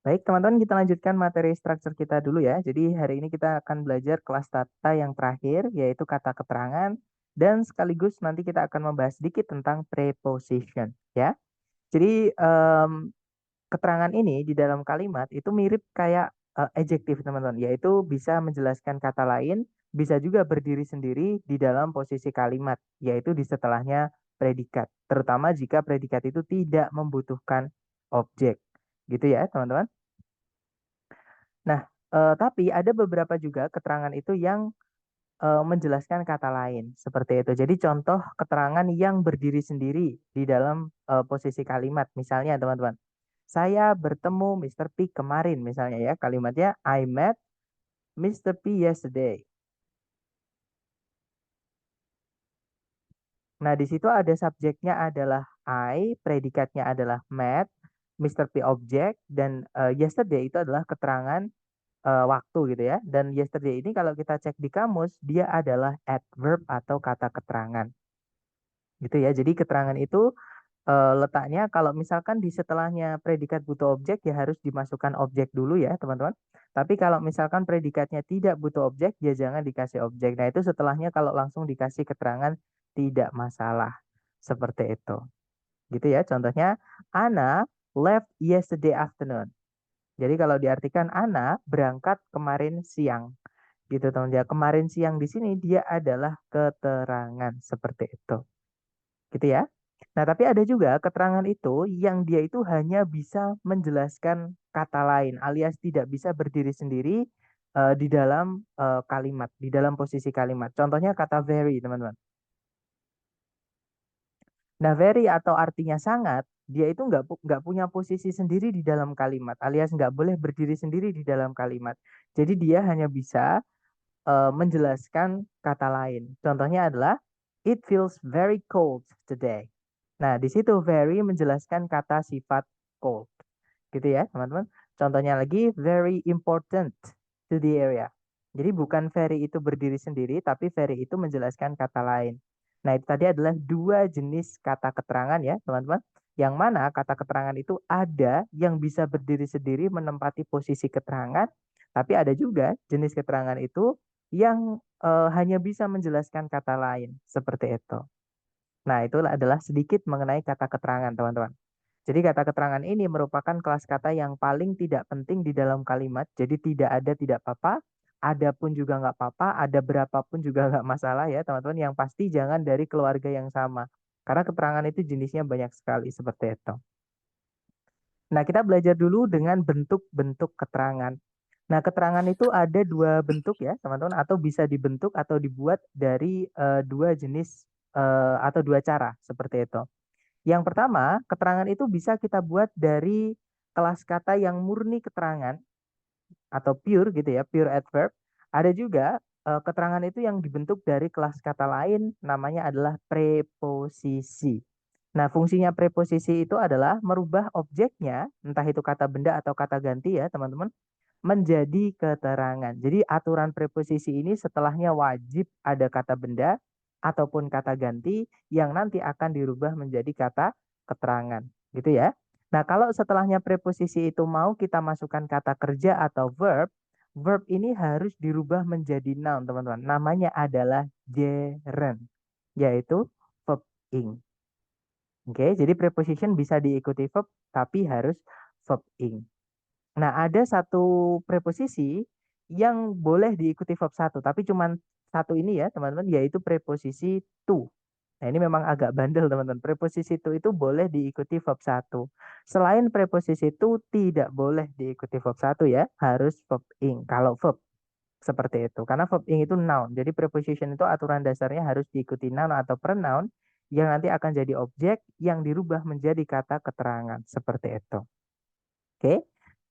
Baik, teman-teman, kita lanjutkan materi struktur kita dulu ya. Jadi hari ini kita akan belajar kelas tata yang terakhir, yaitu kata keterangan, dan sekaligus nanti kita akan membahas sedikit tentang preposition ya. Jadi keterangan ini di dalam kalimat itu mirip kayak adjektif, teman-teman, yaitu bisa menjelaskan kata lain, bisa juga berdiri sendiri di dalam posisi kalimat, yaitu di setelahnya predikat, terutama jika predikat itu tidak membutuhkan objek. Gitu ya, teman-teman. Nah, tapi ada beberapa juga keterangan itu yang menjelaskan kata lain, seperti itu. Jadi contoh keterangan yang berdiri sendiri di dalam posisi kalimat. Misalnya, teman-teman, saya bertemu Mr. P kemarin, misalnya ya, kalimatnya I met Mr. P yesterday. Nah, di situ ada subjeknya adalah I, predikatnya adalah met, Mr. P objek, dan yesterday itu adalah keterangan waktu gitu ya. Dan yesterday ini kalau kita cek di kamus, dia adalah adverb atau kata keterangan. Gitu ya. Jadi keterangan itu letaknya kalau misalkan di setelahnya predikat butuh objek ya harus dimasukkan objek dulu ya, teman-teman. Tapi kalau misalkan predikatnya tidak butuh objek, ya jangan dikasih objek. Nah, itu setelahnya kalau langsung dikasih keterangan tidak masalah. Seperti itu. Gitu ya. Contohnya, Anna left yesterday afternoon. Jadi kalau diartikan Ana berangkat kemarin siang. Gitu teman ya. Kemarin siang di sini dia adalah keterangan seperti itu. Gitu ya. Nah, tapi ada juga keterangan itu yang dia itu hanya bisa menjelaskan kata lain alias tidak bisa berdiri sendiri di dalam kalimat, di dalam posisi kalimat. Contohnya kata very, teman-teman. Nah, very atau artinya sangat, dia itu nggak punya posisi sendiri di dalam kalimat, alias nggak boleh berdiri sendiri di dalam kalimat. Jadi dia hanya bisa menjelaskan kata lain. Contohnya adalah it feels very cold today. Nah, di situ very menjelaskan kata sifat cold. Gitu ya, teman-teman. Contohnya lagi very important to the area. Jadi bukan very itu berdiri sendiri, tapi very itu menjelaskan kata lain. Nah, itu tadi adalah dua jenis kata keterangan ya, teman-teman. Yang mana kata keterangan itu ada yang bisa berdiri sendiri menempati posisi keterangan, tapi ada juga jenis keterangan itu yang hanya bisa menjelaskan kata lain, seperti itu. Nah, itu adalah sedikit mengenai kata keterangan, teman-teman. Jadi kata keterangan ini merupakan kelas kata yang paling tidak penting di dalam kalimat. Jadi tidak ada tidak apa-apa, ada pun juga nggak apa-apa, ada berapapun juga nggak masalah ya, teman-teman. Yang pasti jangan dari keluarga yang sama. Karena keterangan itu jenisnya banyak sekali seperti itu. Nah, kita belajar dulu dengan bentuk-bentuk keterangan. Nah, keterangan itu ada dua bentuk ya, teman-teman, atau bisa dibentuk atau dibuat dari dua jenis atau dua cara seperti itu. Yang pertama, keterangan itu bisa kita buat dari kelas kata yang murni keterangan atau pure gitu ya, pure adverb. Ada juga keterangan itu yang dibentuk dari kelas kata lain namanya adalah preposisi. Nah, fungsinya preposisi itu adalah merubah objeknya, entah itu kata benda atau kata ganti ya, teman-teman, menjadi keterangan. Jadi aturan preposisi ini setelahnya wajib ada kata benda ataupun kata ganti yang nanti akan dirubah menjadi kata keterangan. Gitu ya. Nah, kalau setelahnya preposisi itu mau kita masukkan kata kerja atau verb, verb ini harus dirubah menjadi noun, teman-teman. Namanya adalah gerund, yaitu verb ing. Oke, jadi preposition bisa diikuti verb, tapi harus verb ing. Nah, ada satu preposisi yang boleh diikuti verb satu, tapi cuman satu ini ya, teman-teman, yaitu preposisi to. Nah, ini memang agak bandel, teman-teman. Preposisi to itu boleh diikuti verb satu. Selain preposisi to tidak boleh diikuti verb satu ya, harus verb ing. Kalau verb seperti itu. Karena verb ing itu noun. Jadi preposition itu aturan dasarnya harus diikuti noun atau pronoun yang nanti akan jadi objek yang dirubah menjadi kata keterangan. Seperti itu. Oke.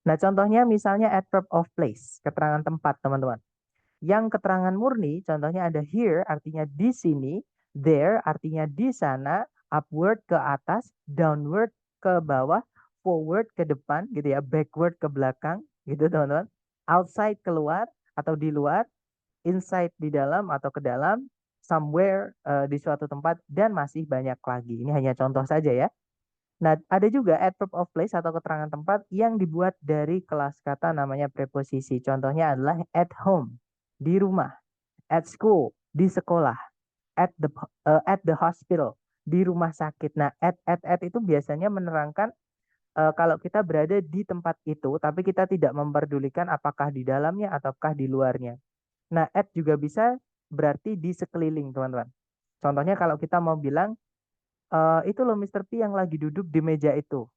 Nah, contohnya misalnya adverb of place, keterangan tempat, teman-teman. Yang keterangan murni, contohnya ada here, artinya di sini, there, artinya di sana, upward ke atas, downward ke bawah, forward ke depan, gitu ya, backward ke belakang, gitu, teman-teman. Outside keluar atau di luar, inside di dalam atau ke dalam, somewhere di suatu tempat, dan masih banyak lagi. Ini hanya contoh saja ya. Nah, ada juga adverb of place atau keterangan tempat yang dibuat dari kelas kata namanya preposisi. Contohnya adalah at home, di rumah, at school, di sekolah, at the hospital, di rumah sakit. Nah, at itu biasanya menerangkan kalau kita berada di tempat itu, tapi kita tidak memperdulikan apakah di dalamnya ataukah di luarnya. Nah, at juga bisa berarti di sekeliling, teman-teman. Contohnya kalau kita mau bilang, itu loh Mr. P yang lagi duduk di meja itu.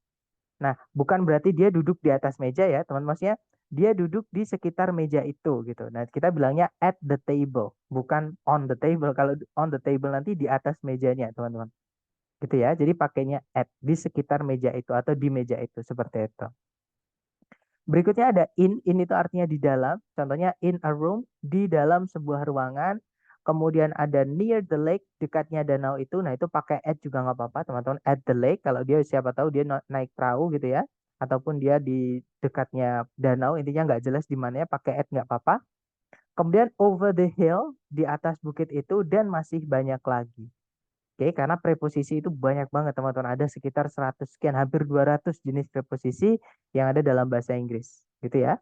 Nah, bukan berarti dia duduk di atas meja ya, teman-teman. Maksudnya dia duduk di sekitar meja itu gitu. Nah, kita bilangnya at the table, bukan on the table. Kalau on the table nanti di atas mejanya, teman-teman. Gitu ya. Jadi pakainya at di sekitar meja itu atau di meja itu seperti itu. Berikutnya ada in. In itu artinya di dalam. Contohnya in a room, di dalam sebuah ruangan. Kemudian ada near the lake, dekatnya danau itu. Nah, itu pakai at juga nggak apa-apa, teman-teman. At the lake, kalau dia siapa tahu dia naik perahu gitu ya. Ataupun dia di dekatnya danau, intinya nggak jelas di mana ya, pakai at nggak apa-apa. Kemudian over the hill, di atas bukit itu, dan masih banyak lagi. Oke, karena preposisi itu banyak banget teman-teman. Ada sekitar 100 sekian, hampir 200 jenis preposisi yang ada dalam bahasa Inggris. Gitu ya.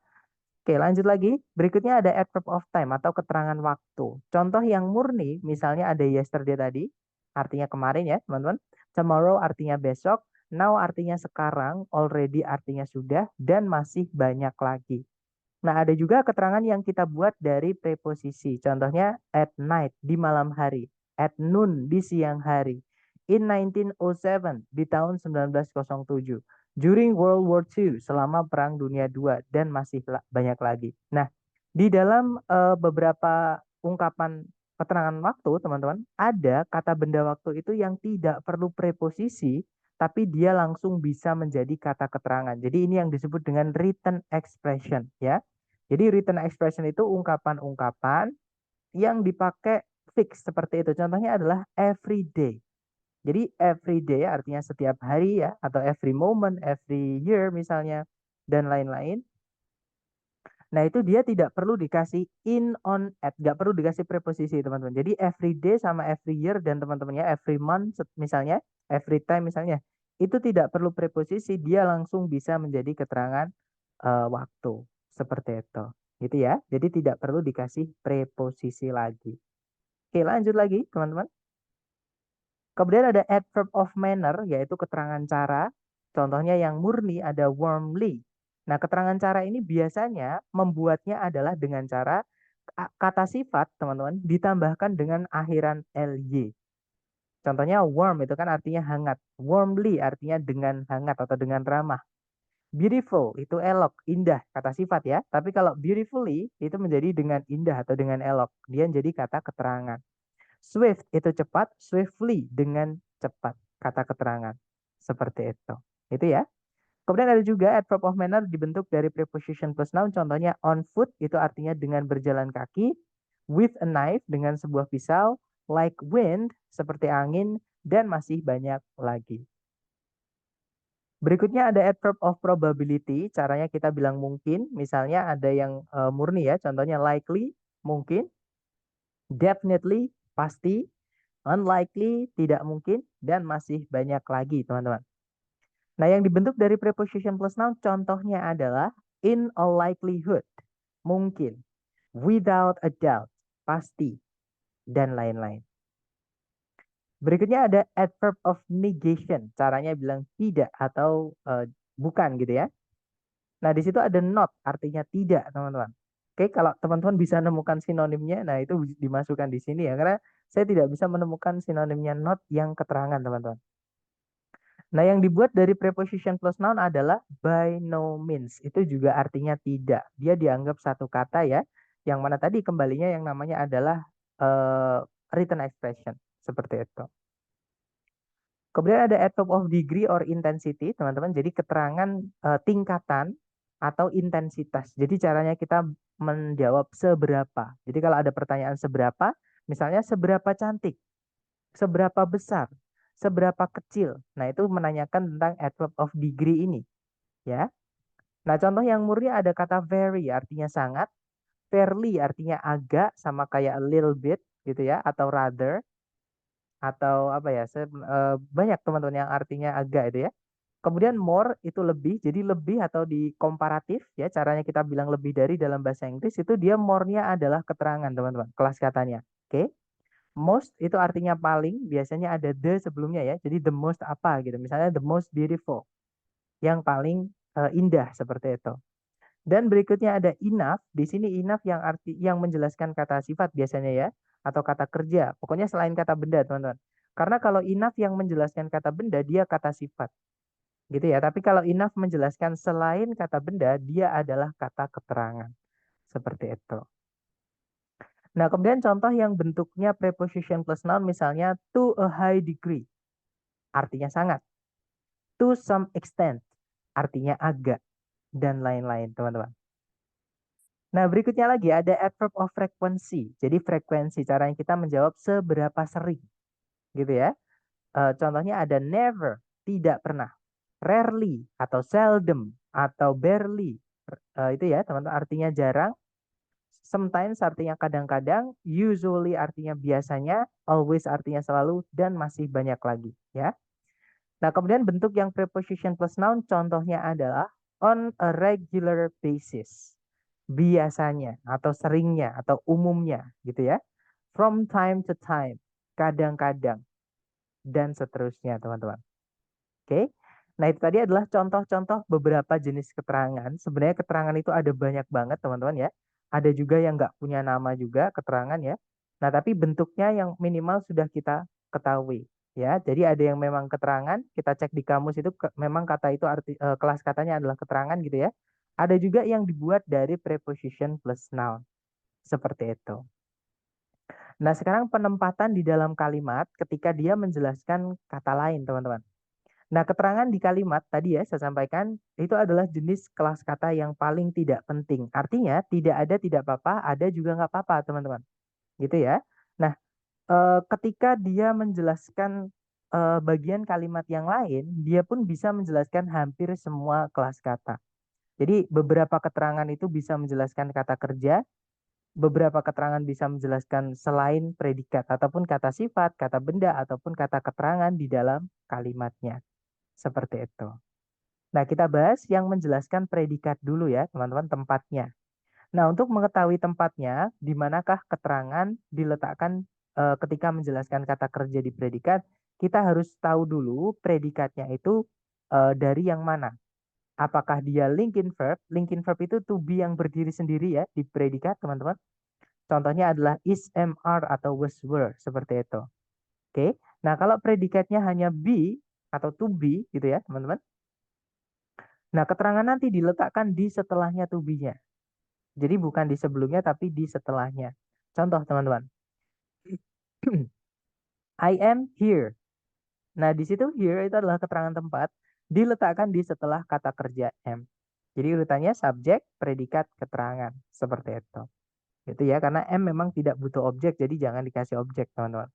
Oke, lanjut lagi. Berikutnya ada adverb of time atau keterangan waktu. Contoh yang murni, misalnya ada yesterday tadi, artinya kemarin ya teman-teman. Tomorrow artinya besok. Now artinya sekarang. Already artinya sudah. Dan masih banyak lagi. Nah, ada juga keterangan yang kita buat dari preposisi. Contohnya at night, di malam hari. At noon, di siang hari. In 1907, di tahun 1907. During World War II, selama Perang Dunia II, dan masih banyak lagi. Nah, di dalam beberapa ungkapan keterangan waktu, teman-teman, ada kata benda waktu itu yang tidak perlu preposisi, tapi dia langsung bisa menjadi kata keterangan. Jadi ini yang disebut dengan written expression, ya. Jadi written expression itu ungkapan-ungkapan yang dipakai fix seperti itu. Contohnya adalah every day. Jadi every day artinya setiap hari ya, atau every moment, every year misalnya, dan lain-lain. Nah itu dia tidak perlu dikasih in, on, at. Nggak perlu dikasih preposisi teman-teman. Jadi every day sama every year dan teman-temannya every month misalnya, every time misalnya. Itu tidak perlu preposisi, dia langsung bisa menjadi keterangan waktu. Seperti itu. Gitu ya. Jadi tidak perlu dikasih preposisi lagi. Oke lanjut lagi teman-teman. Kemudian ada adverb of manner, yaitu keterangan cara. Contohnya yang murni ada warmly. Nah, keterangan cara ini biasanya membuatnya adalah dengan cara kata sifat, teman-teman, ditambahkan dengan akhiran ly. Contohnya warm itu kan artinya hangat. Warmly artinya dengan hangat atau dengan ramah. Beautiful itu elok, indah, kata sifat ya. Tapi kalau beautifully itu menjadi dengan indah atau dengan elok. Dia jadi kata keterangan. Swift itu cepat, swiftly dengan cepat, kata keterangan. Seperti itu. Itu ya. Kemudian ada juga adverb of manner dibentuk dari preposition plus noun. Contohnya on foot itu artinya dengan berjalan kaki. With a knife dengan sebuah pisau. Like wind seperti angin. Dan masih banyak lagi. Berikutnya ada adverb of probability. Caranya kita bilang mungkin. Misalnya ada yang murni ya. Contohnya likely, mungkin. Definitely, pasti. Unlikely, tidak mungkin. Dan masih banyak lagi teman-teman. Nah yang dibentuk dari preposition plus noun contohnya adalah in all likelihood, mungkin. Without a doubt, pasti. Dan lain-lain. Berikutnya ada adverb of negation. Caranya bilang tidak atau bukan gitu ya. Nah, di situ ada not, artinya tidak, teman-teman. Oke, kalau teman-teman bisa menemukan sinonimnya, nah itu dimasukkan di sini ya. Karena saya tidak bisa menemukan sinonimnya not yang keterangan, teman-teman. Nah, yang dibuat dari preposition plus noun adalah by no means. Itu juga artinya tidak. Dia dianggap satu kata ya. Yang mana tadi kembalinya yang namanya adalah written expression. Seperti itu. Kemudian ada adverb of degree or intensity, teman-teman. Jadi keterangan tingkatan atau intensitas. Jadi caranya kita menjawab seberapa. Jadi kalau ada pertanyaan seberapa, misalnya seberapa cantik, seberapa besar, seberapa kecil. Nah, itu menanyakan tentang adverb of degree ini, ya. Nah, contoh yang murni ada kata very artinya sangat, fairly artinya agak sama kayak a little bit gitu ya atau rather atau apa ya? Banyak teman-teman yang artinya agak itu ya. Kemudian more itu lebih, jadi lebih atau di komparatif ya, caranya kita bilang lebih dari dalam bahasa Inggris itu dia more-nya adalah keterangan teman-teman, kelas katanya. Oke. Most itu artinya paling, biasanya ada the sebelumnya ya. Jadi the most apa gitu. Misalnya the most beautiful, yang paling indah seperti itu. Dan berikutnya ada enough. Di sini enough yang menjelaskan kata sifat biasanya ya, atau kata kerja. Pokoknya selain kata benda, teman-teman. Karena kalau enough yang menjelaskan kata benda, dia kata sifat. Gitu ya. Tapi kalau enough menjelaskan selain kata benda, dia adalah kata keterangan. Seperti itu. Nah, kemudian contoh yang bentuknya preposition plus noun misalnya to a high degree. Artinya sangat. To some extent. Artinya agak. Dan lain-lain, teman-teman. Nah, berikutnya lagi ada adverb of frequency. Jadi frekuensi, caranya kita menjawab seberapa sering. Gitu ya. Contohnya ada never, tidak pernah. Rarely, atau seldom, atau barely. Itu ya, teman-teman, artinya jarang. Sometimes artinya kadang-kadang. Usually artinya biasanya. Always artinya selalu. Dan masih banyak lagi. Ya. Nah, kemudian bentuk yang preposition plus noun contohnya adalah on a regular basis. Biasanya atau seringnya atau umumnya gitu ya. From time to time, kadang-kadang dan seterusnya, teman-teman. Oke. Nah, itu tadi adalah contoh-contoh beberapa jenis keterangan. Sebenarnya keterangan itu ada banyak banget, teman-teman ya. Ada juga yang nggak punya nama juga keterangan ya. Nah, tapi bentuknya yang minimal sudah kita ketahui ya. Jadi ada yang memang keterangan, kita cek di kamus itu memang kata itu kelas katanya adalah keterangan gitu ya. Ada juga yang dibuat dari preposition plus noun. Seperti itu. Nah, sekarang penempatan di dalam kalimat ketika dia menjelaskan kata lain, teman-teman. Nah, keterangan di kalimat tadi ya saya sampaikan itu adalah jenis kelas kata yang paling tidak penting. Artinya tidak ada tidak apa-apa, ada juga nggak apa-apa, teman-teman. Gitu ya. Nah, ketika dia menjelaskan bagian kalimat yang lain, dia pun bisa menjelaskan hampir semua kelas kata. Jadi beberapa keterangan itu bisa menjelaskan kata kerja, beberapa keterangan bisa menjelaskan selain predikat ataupun kata sifat, kata benda ataupun kata keterangan di dalam kalimatnya. Seperti itu. Nah, kita bahas yang menjelaskan predikat dulu ya, teman-teman, tempatnya. Nah, untuk mengetahui tempatnya, di manakah keterangan diletakkan ketika menjelaskan kata kerja di predikat, kita harus tahu dulu predikatnya itu dari yang mana. Apakah dia linking verb? Linking verb itu to be yang berdiri sendiri ya di predikat, teman-teman. Contohnya adalah is, am, are, atau was, were. Seperti itu. Oke. Nah, kalau predikatnya hanya be atau to be gitu ya, teman-teman. Nah, keterangan nanti diletakkan di setelahnya to be-nya. Jadi bukan di sebelumnya, tapi di setelahnya. Contoh, teman-teman. I am here. Nah, di situ here itu adalah keterangan tempat, diletakkan di setelah kata kerja am. Jadi urutannya subjek, predikat, keterangan. Seperti itu. Gitu ya, karena am memang tidak butuh objek, jadi jangan dikasih objek, teman-teman.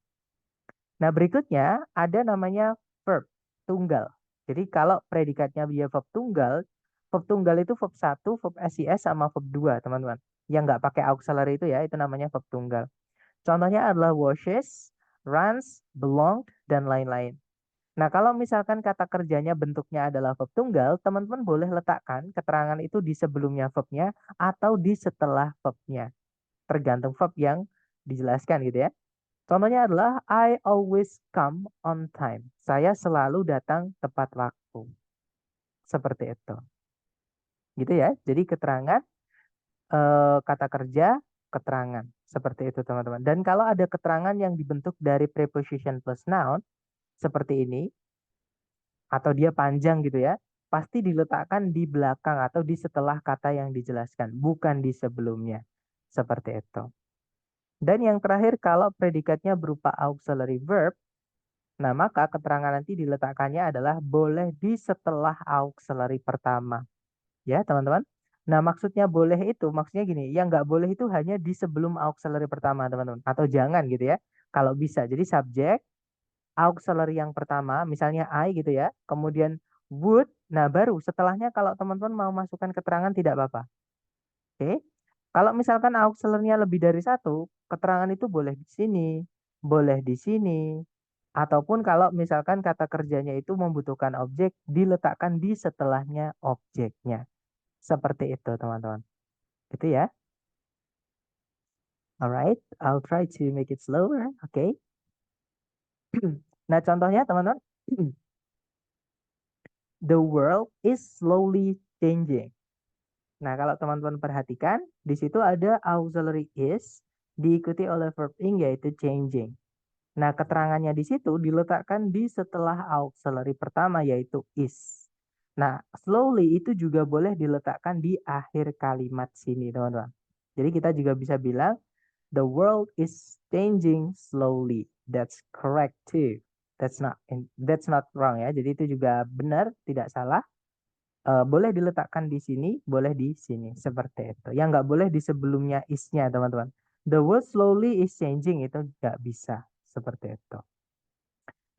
Nah, berikutnya ada namanya verb tunggal. Jadi kalau predikatnya dia verb tunggal itu verb 1, verb SIS sama verb 2, teman-teman. Yang nggak pakai auxiliary itu ya, itu namanya verb tunggal. Contohnya adalah washes, runs, belonged, dan lain-lain. Nah, kalau misalkan kata kerjanya bentuknya adalah verb tunggal, teman-teman boleh letakkan keterangan itu di sebelumnya verbnya atau di setelah verbnya. Tergantung verb yang dijelaskan gitu ya. Contohnya adalah I always come on time. Saya selalu datang tepat waktu. Seperti itu. Gitu ya. Jadi keterangan, kata kerja, keterangan. Seperti itu teman-teman. Dan kalau ada keterangan yang dibentuk dari preposition plus noun, seperti ini, atau dia panjang gitu ya, pasti diletakkan di belakang atau di setelah kata yang dijelaskan, bukan di sebelumnya. Seperti itu. Dan yang terakhir, kalau predikatnya berupa auxiliary verb, nah, maka keterangan nanti diletakkannya adalah boleh di setelah auxiliary pertama. Ya, teman-teman. Nah, maksudnya boleh itu, maksudnya gini, yang nggak boleh itu hanya di sebelum auxiliary pertama, teman-teman. Atau jangan gitu ya. Kalau bisa. Jadi subjek, auxiliary yang pertama, misalnya I gitu ya. Kemudian would, nah baru setelahnya kalau teman-teman mau masukkan keterangan tidak apa-apa. Oke. Kalau misalkan auxiliary-nya lebih dari satu, keterangan itu boleh di sini, boleh di sini, Ataupun kalau misalkan kata kerjanya itu membutuhkan objek, diletakkan di setelahnya objeknya. Seperti itu, teman-teman. Gitu ya. Alright, I'll try to make it slower. Oke. Nah, contohnya, teman-teman. The world is slowly changing. Nah, kalau teman-teman perhatikan, di situ ada auxiliary is diikuti oleh verb ing yaitu changing. Nah, keterangannya di situ diletakkan di setelah auxiliary pertama yaitu is. Nah, slowly itu juga boleh diletakkan di akhir kalimat sini, teman-teman. Jadi kita juga bisa bilang the world is changing slowly. That's correct too. That's not wrong ya. Jadi itu juga benar, tidak salah. Boleh diletakkan di sini, boleh di sini, seperti itu. Yang nggak boleh di sebelumnya is-nya, teman-teman. The world slowly is changing, itu nggak bisa, seperti itu.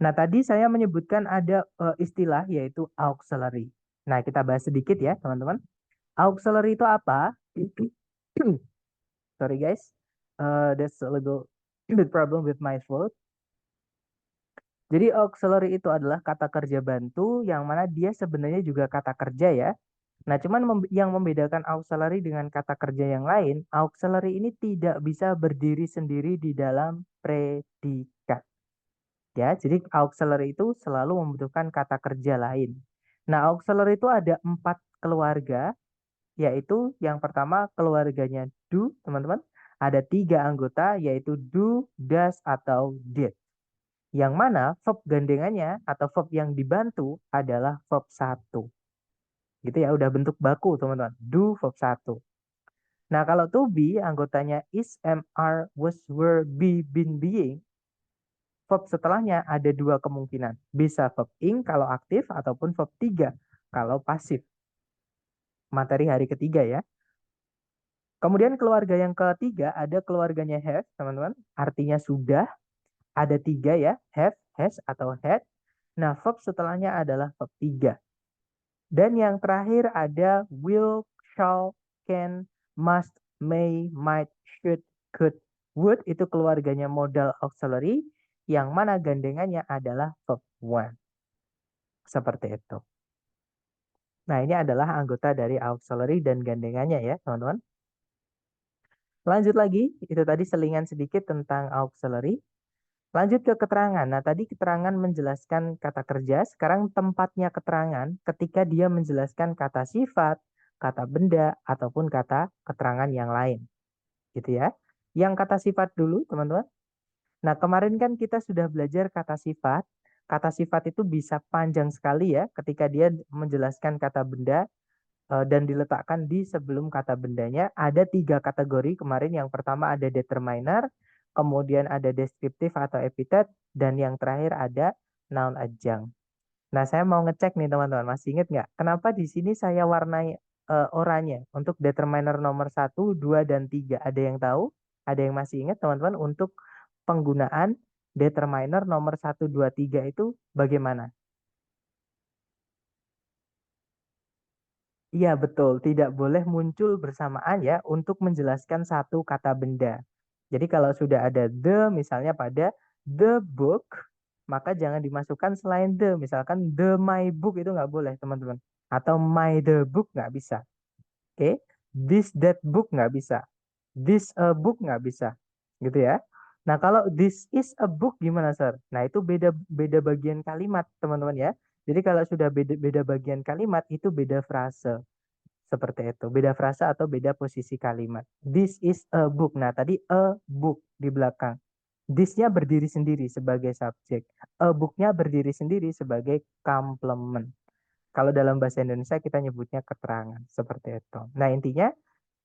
Nah, tadi saya menyebutkan ada istilah yaitu auxiliary. Nah, kita bahas sedikit ya, teman-teman. Auxiliary itu apa? Sorry guys, that's a little bit problem with my throat. Jadi auxiliary itu adalah kata kerja bantu yang mana dia sebenarnya juga kata kerja ya. Nah, cuman yang membedakan auxiliary dengan kata kerja yang lain, auxiliary ini tidak bisa berdiri sendiri di dalam predikat. Ya, jadi auxiliary itu selalu membutuhkan kata kerja lain. Nah, auxiliary itu ada 4 keluarga, yaitu yang pertama keluarganya do, teman-teman. Ada 3 anggota, yaitu do, does, atau did. Yang mana verb gandengannya atau verb yang dibantu adalah verb 1. Gitu ya, udah bentuk baku teman-teman. Do verb 1. Nah, kalau to be anggotanya is, am, are, was, were, be, been, being. Verb setelahnya ada 2 kemungkinan. Bisa verb ing kalau aktif ataupun verb 3 kalau pasif. Materi hari ketiga ya. Kemudian keluarga yang ketiga ada keluarganya have, teman-teman. Artinya sudah. Ada 3 ya. Have, has, atau had. Nah, verb setelahnya adalah verb 3. Dan yang terakhir ada will, shall, can, must, may, might, should, could, would. Itu keluarganya modal auxiliary. Yang mana gandengannya adalah verb one. Seperti itu. Nah, ini adalah anggota dari auxiliary dan gandengannya ya, teman-teman. Lanjut lagi, itu tadi selingan sedikit tentang auxiliary. Lanjut ke keterangan. Nah, tadi keterangan menjelaskan kata kerja, sekarang tempatnya keterangan ketika dia menjelaskan kata sifat, kata benda, ataupun kata keterangan yang lain. Gitu ya. Yang kata sifat dulu, teman-teman. Nah, kemarin kan kita sudah belajar kata sifat. Kata sifat itu bisa panjang sekali ya ketika dia menjelaskan kata benda dan diletakkan di sebelum kata bendanya. Ada 3 kategori kemarin. Yang pertama ada determiner, kemudian ada deskriptif atau epitet, dan yang terakhir ada noun adjunct. Nah, saya mau ngecek nih teman-teman, masih ingat nggak? Kenapa di sini saya warnai oranye untuk determiner nomor 1, 2, dan 3? Ada yang tahu? Ada yang masih ingat teman-teman untuk penggunaan determiner nomor 1, 2, 3 itu bagaimana? Iya betul, tidak boleh muncul bersamaan ya untuk menjelaskan satu kata benda. Jadi kalau sudah ada the misalnya pada the book, maka jangan dimasukkan selain the. Misalkan the my book itu nggak boleh teman-teman. Atau my the book nggak bisa. Oke, this that book nggak bisa. This a book nggak bisa. Gitu ya. Nah kalau this is a book gimana sir? Nah itu beda beda bagian kalimat teman-teman ya. Jadi kalau sudah beda beda bagian kalimat itu beda frase. Seperti itu. Beda frasa atau beda posisi kalimat. This is a book. Nah, tadi a book di belakang. This-nya berdiri sendiri sebagai subjek. A book-nya berdiri sendiri sebagai complement. Kalau dalam bahasa Indonesia kita nyebutnya keterangan. Seperti itu. Nah, intinya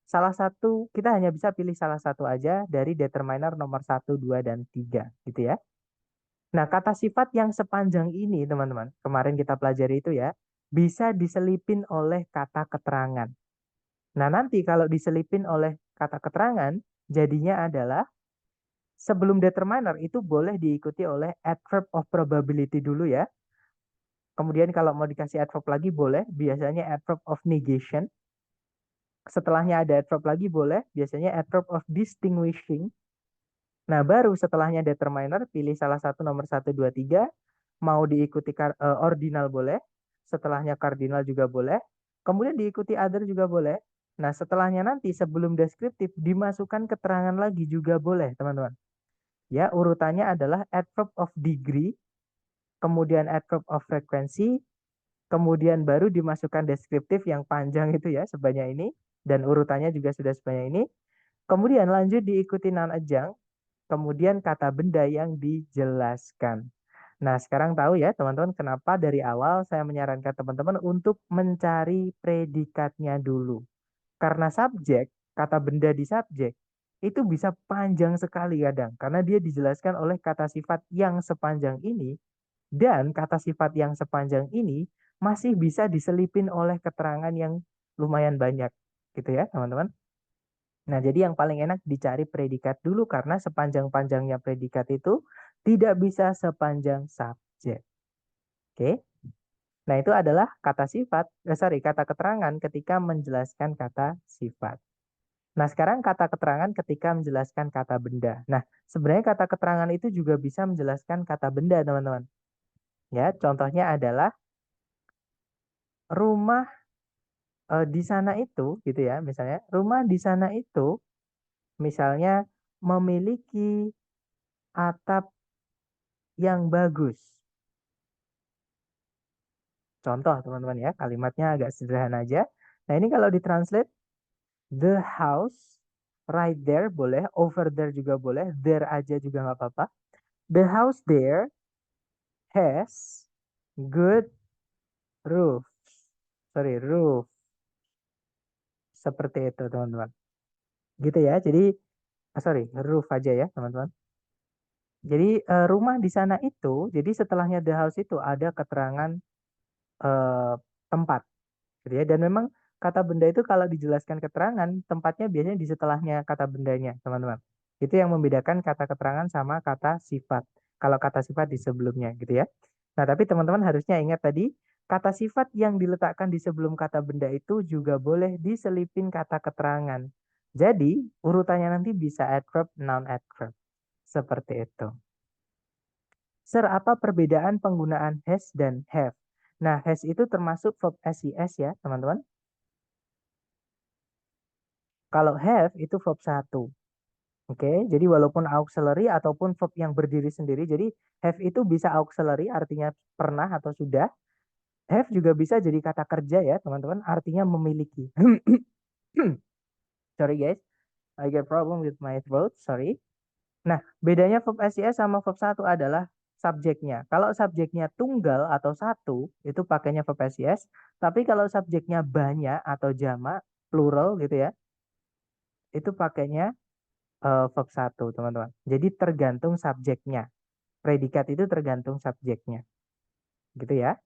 salah satu, kita hanya bisa pilih salah satu aja dari determiner nomor 1, 2, dan 3. Gitu ya. Nah, kata sifat yang sepanjang ini, teman-teman, kemarin kita pelajari itu ya, bisa diselipin oleh kata keterangan. Nah, nanti kalau diselipin oleh kata keterangan, jadinya adalah sebelum determiner itu boleh diikuti oleh adverb of probability dulu ya. Kemudian kalau mau dikasih adverb lagi boleh, biasanya adverb of negation. Setelahnya ada adverb lagi boleh, biasanya adverb of distinguishing. Nah, baru setelahnya determiner, pilih salah satu nomor 1, 2, 3. Mau diikuti ordinal boleh. Setelahnya cardinal juga boleh. Kemudian diikuti other juga boleh. Nah, setelahnya nanti sebelum deskriptif dimasukkan keterangan lagi juga boleh, teman-teman. Ya, urutannya adalah adverb of degree, kemudian adverb of frequency, kemudian baru dimasukkan deskriptif yang panjang itu ya, sebanyak ini. Dan urutannya juga sudah sebanyak ini. Kemudian lanjut diikuti noun adjunct, kemudian kata benda yang dijelaskan. Nah, sekarang tahu ya teman-teman kenapa dari awal saya menyarankan teman-teman untuk mencari predikatnya dulu. Karena subjek, kata benda di subjek, itu bisa panjang sekali kadang. Karena dia dijelaskan oleh kata sifat yang sepanjang ini, dan kata sifat yang sepanjang ini masih bisa diselipin oleh keterangan yang lumayan banyak. Gitu ya teman-teman. Nah, jadi yang paling enak dicari predikat dulu karena sepanjang-panjangnya predikat itu tidak bisa sepanjang subjek. Oke. Nah, itu adalah kata sifat, kata keterangan ketika menjelaskan kata sifat. Nah, sekarang kata keterangan ketika menjelaskan kata benda. Nah, sebenarnya kata keterangan itu juga bisa menjelaskan kata benda, teman-teman. Ya, contohnya adalah rumah di sana itu, gitu ya, misalnya rumah di sana itu, misalnya memiliki atap yang bagus. Contoh teman-teman ya, kalimatnya agak sederhana aja. Nah ini kalau ditranslate, the house right there boleh, over there juga boleh, there aja juga nggak apa-apa. The house there has good roof. Sorry, roof. Seperti itu teman-teman. Gitu ya, jadi, sorry, roof aja ya teman-teman. Jadi rumah di sana itu, jadi setelahnya the house itu ada keterangan eh, tempat. Gitu ya. Dan memang kata benda itu kalau dijelaskan keterangan, tempatnya biasanya di setelahnya kata bendanya, teman-teman. Itu yang membedakan kata keterangan sama kata sifat. Kalau kata sifat di sebelumnya, gitu ya. Nah, tapi teman-teman harusnya ingat tadi, kata sifat yang diletakkan di sebelum kata benda itu juga boleh diselipin kata keterangan. Jadi, urutannya nanti bisa adverb, noun adverb. Seperti itu. Sir, apa perbedaan penggunaan has dan have? Nah, has itu termasuk verb SIS ya, teman-teman. Kalau have itu verb 1. Oke, jadi walaupun auxiliary ataupun verb yang berdiri sendiri, jadi have itu bisa auxiliary artinya pernah atau sudah. Have juga bisa jadi kata kerja ya, teman-teman, artinya memiliki. Sorry guys, I get problem with my throat, sorry. Nah, bedanya verb SIS sama verb 1 adalah subjeknya. Kalau subjeknya tunggal atau satu, itu pakainya verb SIS. Tapi kalau subjeknya banyak atau jamak, plural gitu ya, itu pakainya verb 1, teman-teman. Jadi tergantung subjeknya. Predikat itu tergantung subjeknya. Gitu ya.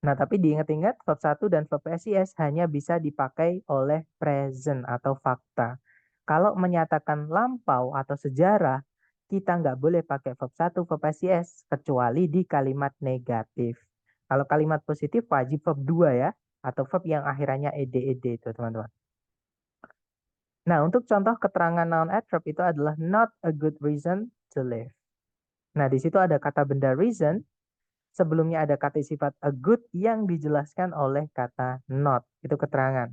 Nah, tapi diingat-ingat verb 1 dan verb SIS hanya bisa dipakai oleh present atau fakta. Kalau menyatakan lampau atau sejarah, kita nggak boleh pakai verb 1, verb SIS, kecuali di kalimat negatif. Kalau kalimat positif wajib verb 2 ya, atau verb yang akhirannya ed itu, teman-teman. Nah, untuk contoh keterangan noun adverb itu adalah not a good reason to live. Nah, di situ ada kata benda reason, sebelumnya ada kata sifat a good yang dijelaskan oleh kata not. Itu keterangan.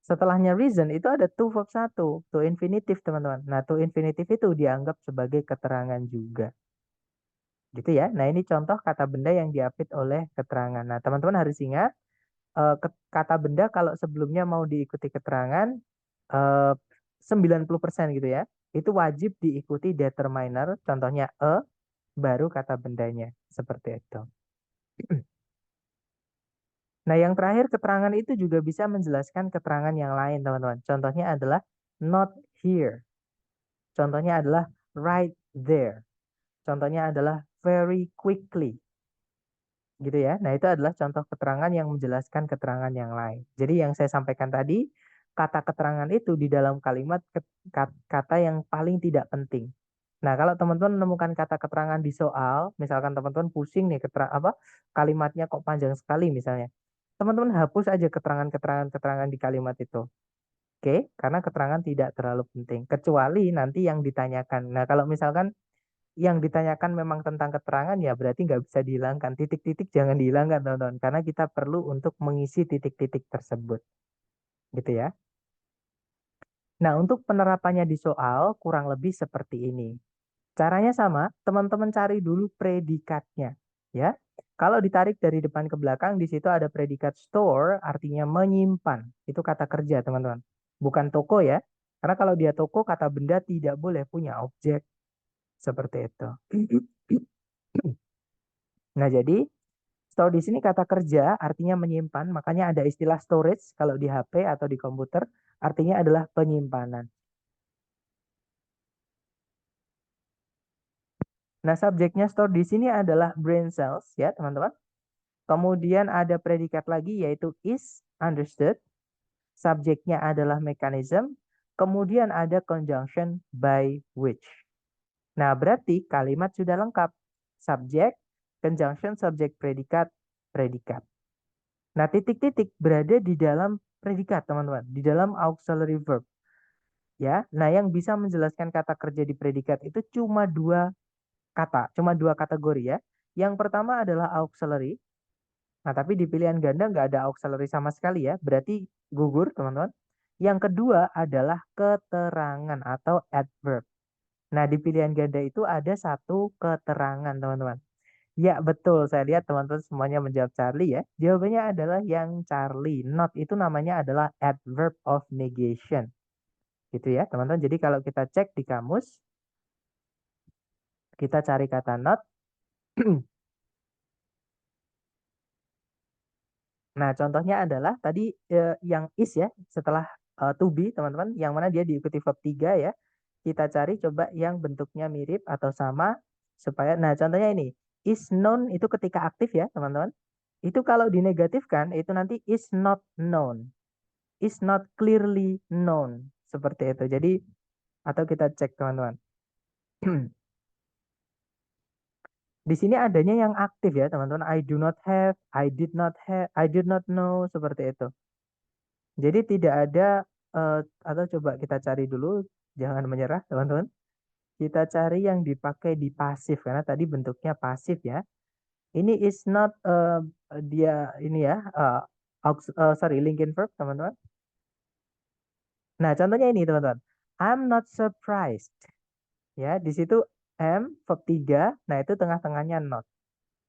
Setelahnya reason itu ada to verb 1, to infinitive teman-teman. Nah, to infinitive itu dianggap sebagai keterangan juga. Gitu ya. Nah, ini contoh kata benda yang diapit oleh keterangan. Nah, teman-teman harus ingat, kata benda kalau sebelumnya mau diikuti keterangan, 90% gitu ya. Itu wajib diikuti determiner, contohnya baru kata bendanya. Seperti itu. Nah, yang terakhir keterangan itu juga bisa menjelaskan keterangan yang lain, teman-teman. Contohnya adalah not here. Contohnya adalah right there. Contohnya adalah very quickly. Gitu ya. Nah, itu adalah contoh keterangan yang menjelaskan keterangan yang lain. Jadi yang saya sampaikan tadi, kata keterangan itu di dalam kalimat kata yang paling tidak penting. Nah, kalau teman-teman menemukan kata keterangan di soal, misalkan teman-teman pusing nih kalimatnya kok panjang sekali misalnya. Teman-teman hapus aja keterangan-keterangan di kalimat itu. Oke, karena keterangan tidak terlalu penting. Kecuali nanti yang ditanyakan. Nah, kalau misalkan yang ditanyakan memang tentang keterangan, ya berarti nggak bisa dihilangkan. Titik-titik jangan dihilangkan, teman-teman. Karena kita perlu untuk mengisi titik-titik tersebut. Gitu ya. Nah, untuk penerapannya di soal kurang lebih seperti ini. Caranya sama, teman-teman cari dulu predikatnya, ya. Kalau ditarik dari depan ke belakang, di situ ada predikat store, artinya menyimpan. Itu kata kerja, teman-teman. Bukan toko ya. Karena kalau dia toko, kata benda tidak boleh punya objek. Seperti itu. Nah, jadi store di sini kata kerja, artinya menyimpan. Makanya ada istilah storage kalau di HP atau di komputer, artinya adalah penyimpanan. Nah, subjeknya store di sini adalah brain cells ya, teman-teman. Kemudian ada predikat lagi yaitu is understood. Subjeknya adalah mechanism. Kemudian ada conjunction by which. Nah, berarti kalimat sudah lengkap. Subjek, conjunction, subjek, predikat, predikat. Nah, titik-titik berada di dalam predikat, teman-teman. Di dalam auxiliary verb. Ya, nah yang bisa menjelaskan kata kerja di predikat itu cuma dua kata, cuma dua kategori ya. Yang pertama adalah auxiliary. Nah, tapi di pilihan ganda nggak ada auxiliary sama sekali ya. Berarti gugur, teman-teman. Yang kedua adalah keterangan atau adverb. Nah, di pilihan ganda itu ada satu keterangan, teman-teman. Ya, betul. Saya lihat teman-teman semuanya menjawab Charlie ya. Jawabannya adalah yang Charlie. Not itu namanya adalah adverb of negation. Gitu ya, teman-teman. Jadi kalau kita cek di kamus, kita cari kata not. Nah, contohnya adalah tadi yang is ya, setelah to be, teman-teman, yang mana dia diikuti verb 3 ya. Kita cari coba yang bentuknya mirip atau sama supaya nah, contohnya ini. Is known itu ketika aktif ya, teman-teman. Itu kalau dinegatifkan itu nanti is not known. Is not clearly known. Seperti itu. Jadi atau kita cek, teman-teman. Di sini adanya yang aktif ya, teman-teman. I do not have, I did not know seperti itu. Jadi tidak ada atau coba kita cari dulu, jangan menyerah teman-teman. Kita cari yang dipakai di pasif karena tadi bentuknya pasif ya. Ini is not dia ini ya sorry linking verb teman-teman. Nah contohnya ini teman-teman. I'm not surprised. Ya di situ am verb 3. Nah itu tengah-tengahnya not.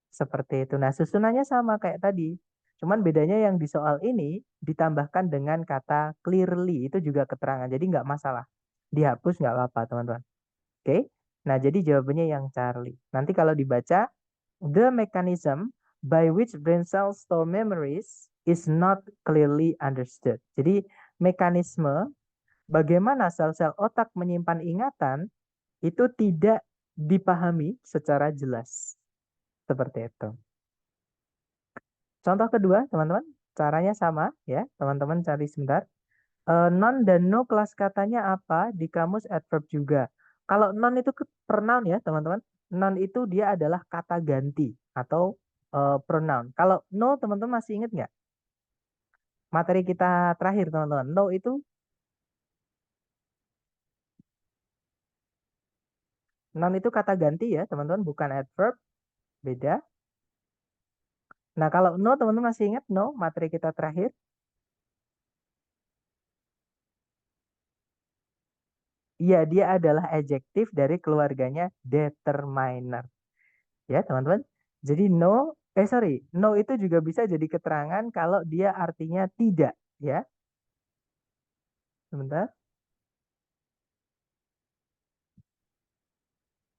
Seperti itu. Nah susunannya sama kayak tadi. Cuman bedanya yang di soal ini ditambahkan dengan kata clearly. Itu juga keterangan. Jadi nggak masalah. Dihapus nggak apa-apa teman-teman. Oke. Nah jadi jawabannya yang Charlie. Nanti kalau dibaca, the mechanism by which brain cells store memories is not clearly understood. Jadi mekanisme bagaimana sel-sel otak menyimpan ingatan itu tidak dipahami secara jelas. Seperti itu. Contoh kedua, teman-teman, caranya sama ya. Teman-teman cari sebentar. Non dan no kelas katanya apa? Di kamus adverb juga. Kalau non itu pronoun ya, teman-teman. Non itu dia adalah kata ganti atau pronoun. Kalau no, teman-teman masih ingat nggak? Materi kita terakhir, teman-teman. No itu non itu kata ganti ya, teman-teman, bukan adverb, beda. Nah, kalau no, teman-teman masih ingat no materi kita terakhir? Iya, dia adalah adjektif dari keluarganya determiner. Ya, teman-teman. Jadi no, sorry, no itu juga bisa jadi keterangan kalau dia artinya tidak, ya. Sebentar.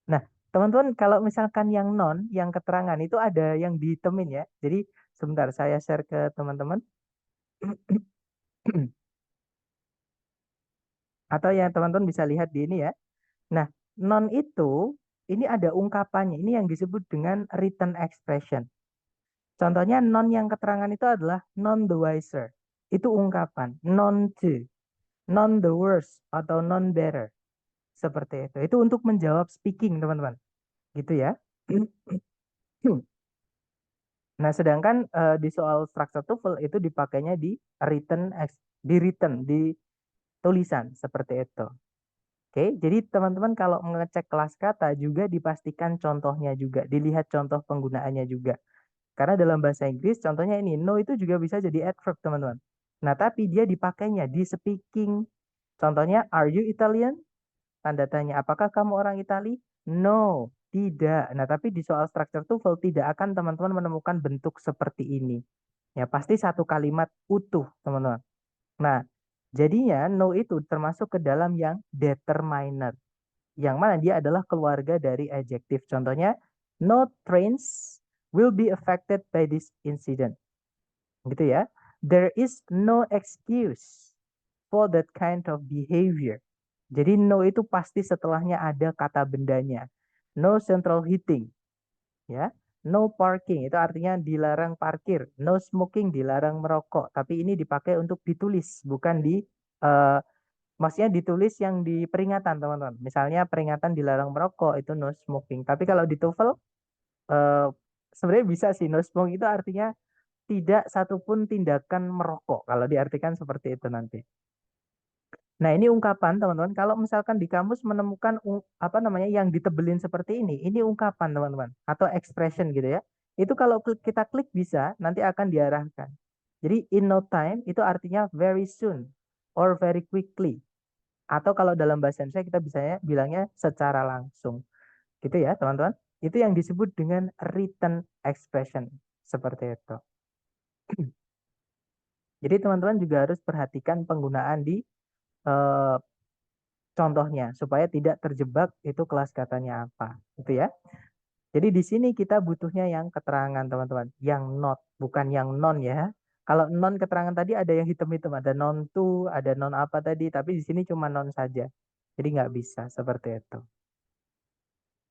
Nah, teman-teman kalau misalkan yang non, yang keterangan itu ada yang ditemin ya. Jadi sebentar saya share ke teman-teman. Atau yang teman-teman bisa lihat di ini ya. Nah, non itu ini ada ungkapannya. Ini yang disebut dengan written expression. Contohnya non yang keterangan itu adalah non the wiser. Itu ungkapan. Non to, non the worse atau non better. Seperti itu. Itu untuk menjawab speaking, teman-teman. Gitu ya. Nah, sedangkan di soal structure TOEFL itu dipakainya di written, tulisan seperti itu. Oke, jadi teman-teman kalau mengecek kelas kata juga dipastikan contohnya juga, dilihat contoh penggunaannya juga. Karena dalam bahasa Inggris contohnya ini, no itu juga bisa jadi adverb teman-teman. Nah, tapi dia dipakainya di speaking. Contohnya, are you Italian? Tanda tanya, apakah kamu orang Itali? No, tidak. Nah, tapi di soal structure TOEFL tidak akan teman-teman menemukan bentuk seperti ini. Ya, pasti satu kalimat utuh, teman-teman. Nah, jadinya no itu termasuk ke dalam yang determiner. Yang mana dia adalah keluarga dari adjektif. Contohnya, no trains will be affected by this incident. Gitu ya. There is no excuse for that kind of behavior. Jadi no itu pasti setelahnya ada kata bendanya. No central heating, ya. No parking itu artinya dilarang parkir. No smoking dilarang merokok. Tapi ini dipakai untuk ditulis, bukan uh, maksudnya ditulis yang di peringatan teman-teman. Misalnya peringatan dilarang merokok itu no smoking. Tapi kalau di TOEFL uh, sebenarnya bisa sih no smoking itu artinya tidak satupun tindakan merokok. Kalau diartikan seperti itu nanti. Nah, ini ungkapan teman-teman. Kalau misalkan di kamus menemukan apa namanya yang ditebelin seperti ini ungkapan teman-teman atau expression gitu ya. Itu kalau kita klik bisa nanti akan diarahkan. Jadi in no time itu artinya very soon or very quickly. Atau kalau dalam bahasa Indonesia kita bisa bilangnya secara langsung. Gitu ya, teman-teman. Itu yang disebut dengan written expression seperti itu. Jadi teman-teman juga harus perhatikan penggunaan di eh, contohnya supaya tidak terjebak itu kelas katanya apa, gitu ya. Jadi di sini kita butuhnya yang keterangan teman-teman, yang not, bukan yang non ya. Kalau non keterangan tadi ada yang hitam-hitam, ada non to, ada non apa tadi, tapi di sini cuma non saja. Jadi nggak bisa seperti itu.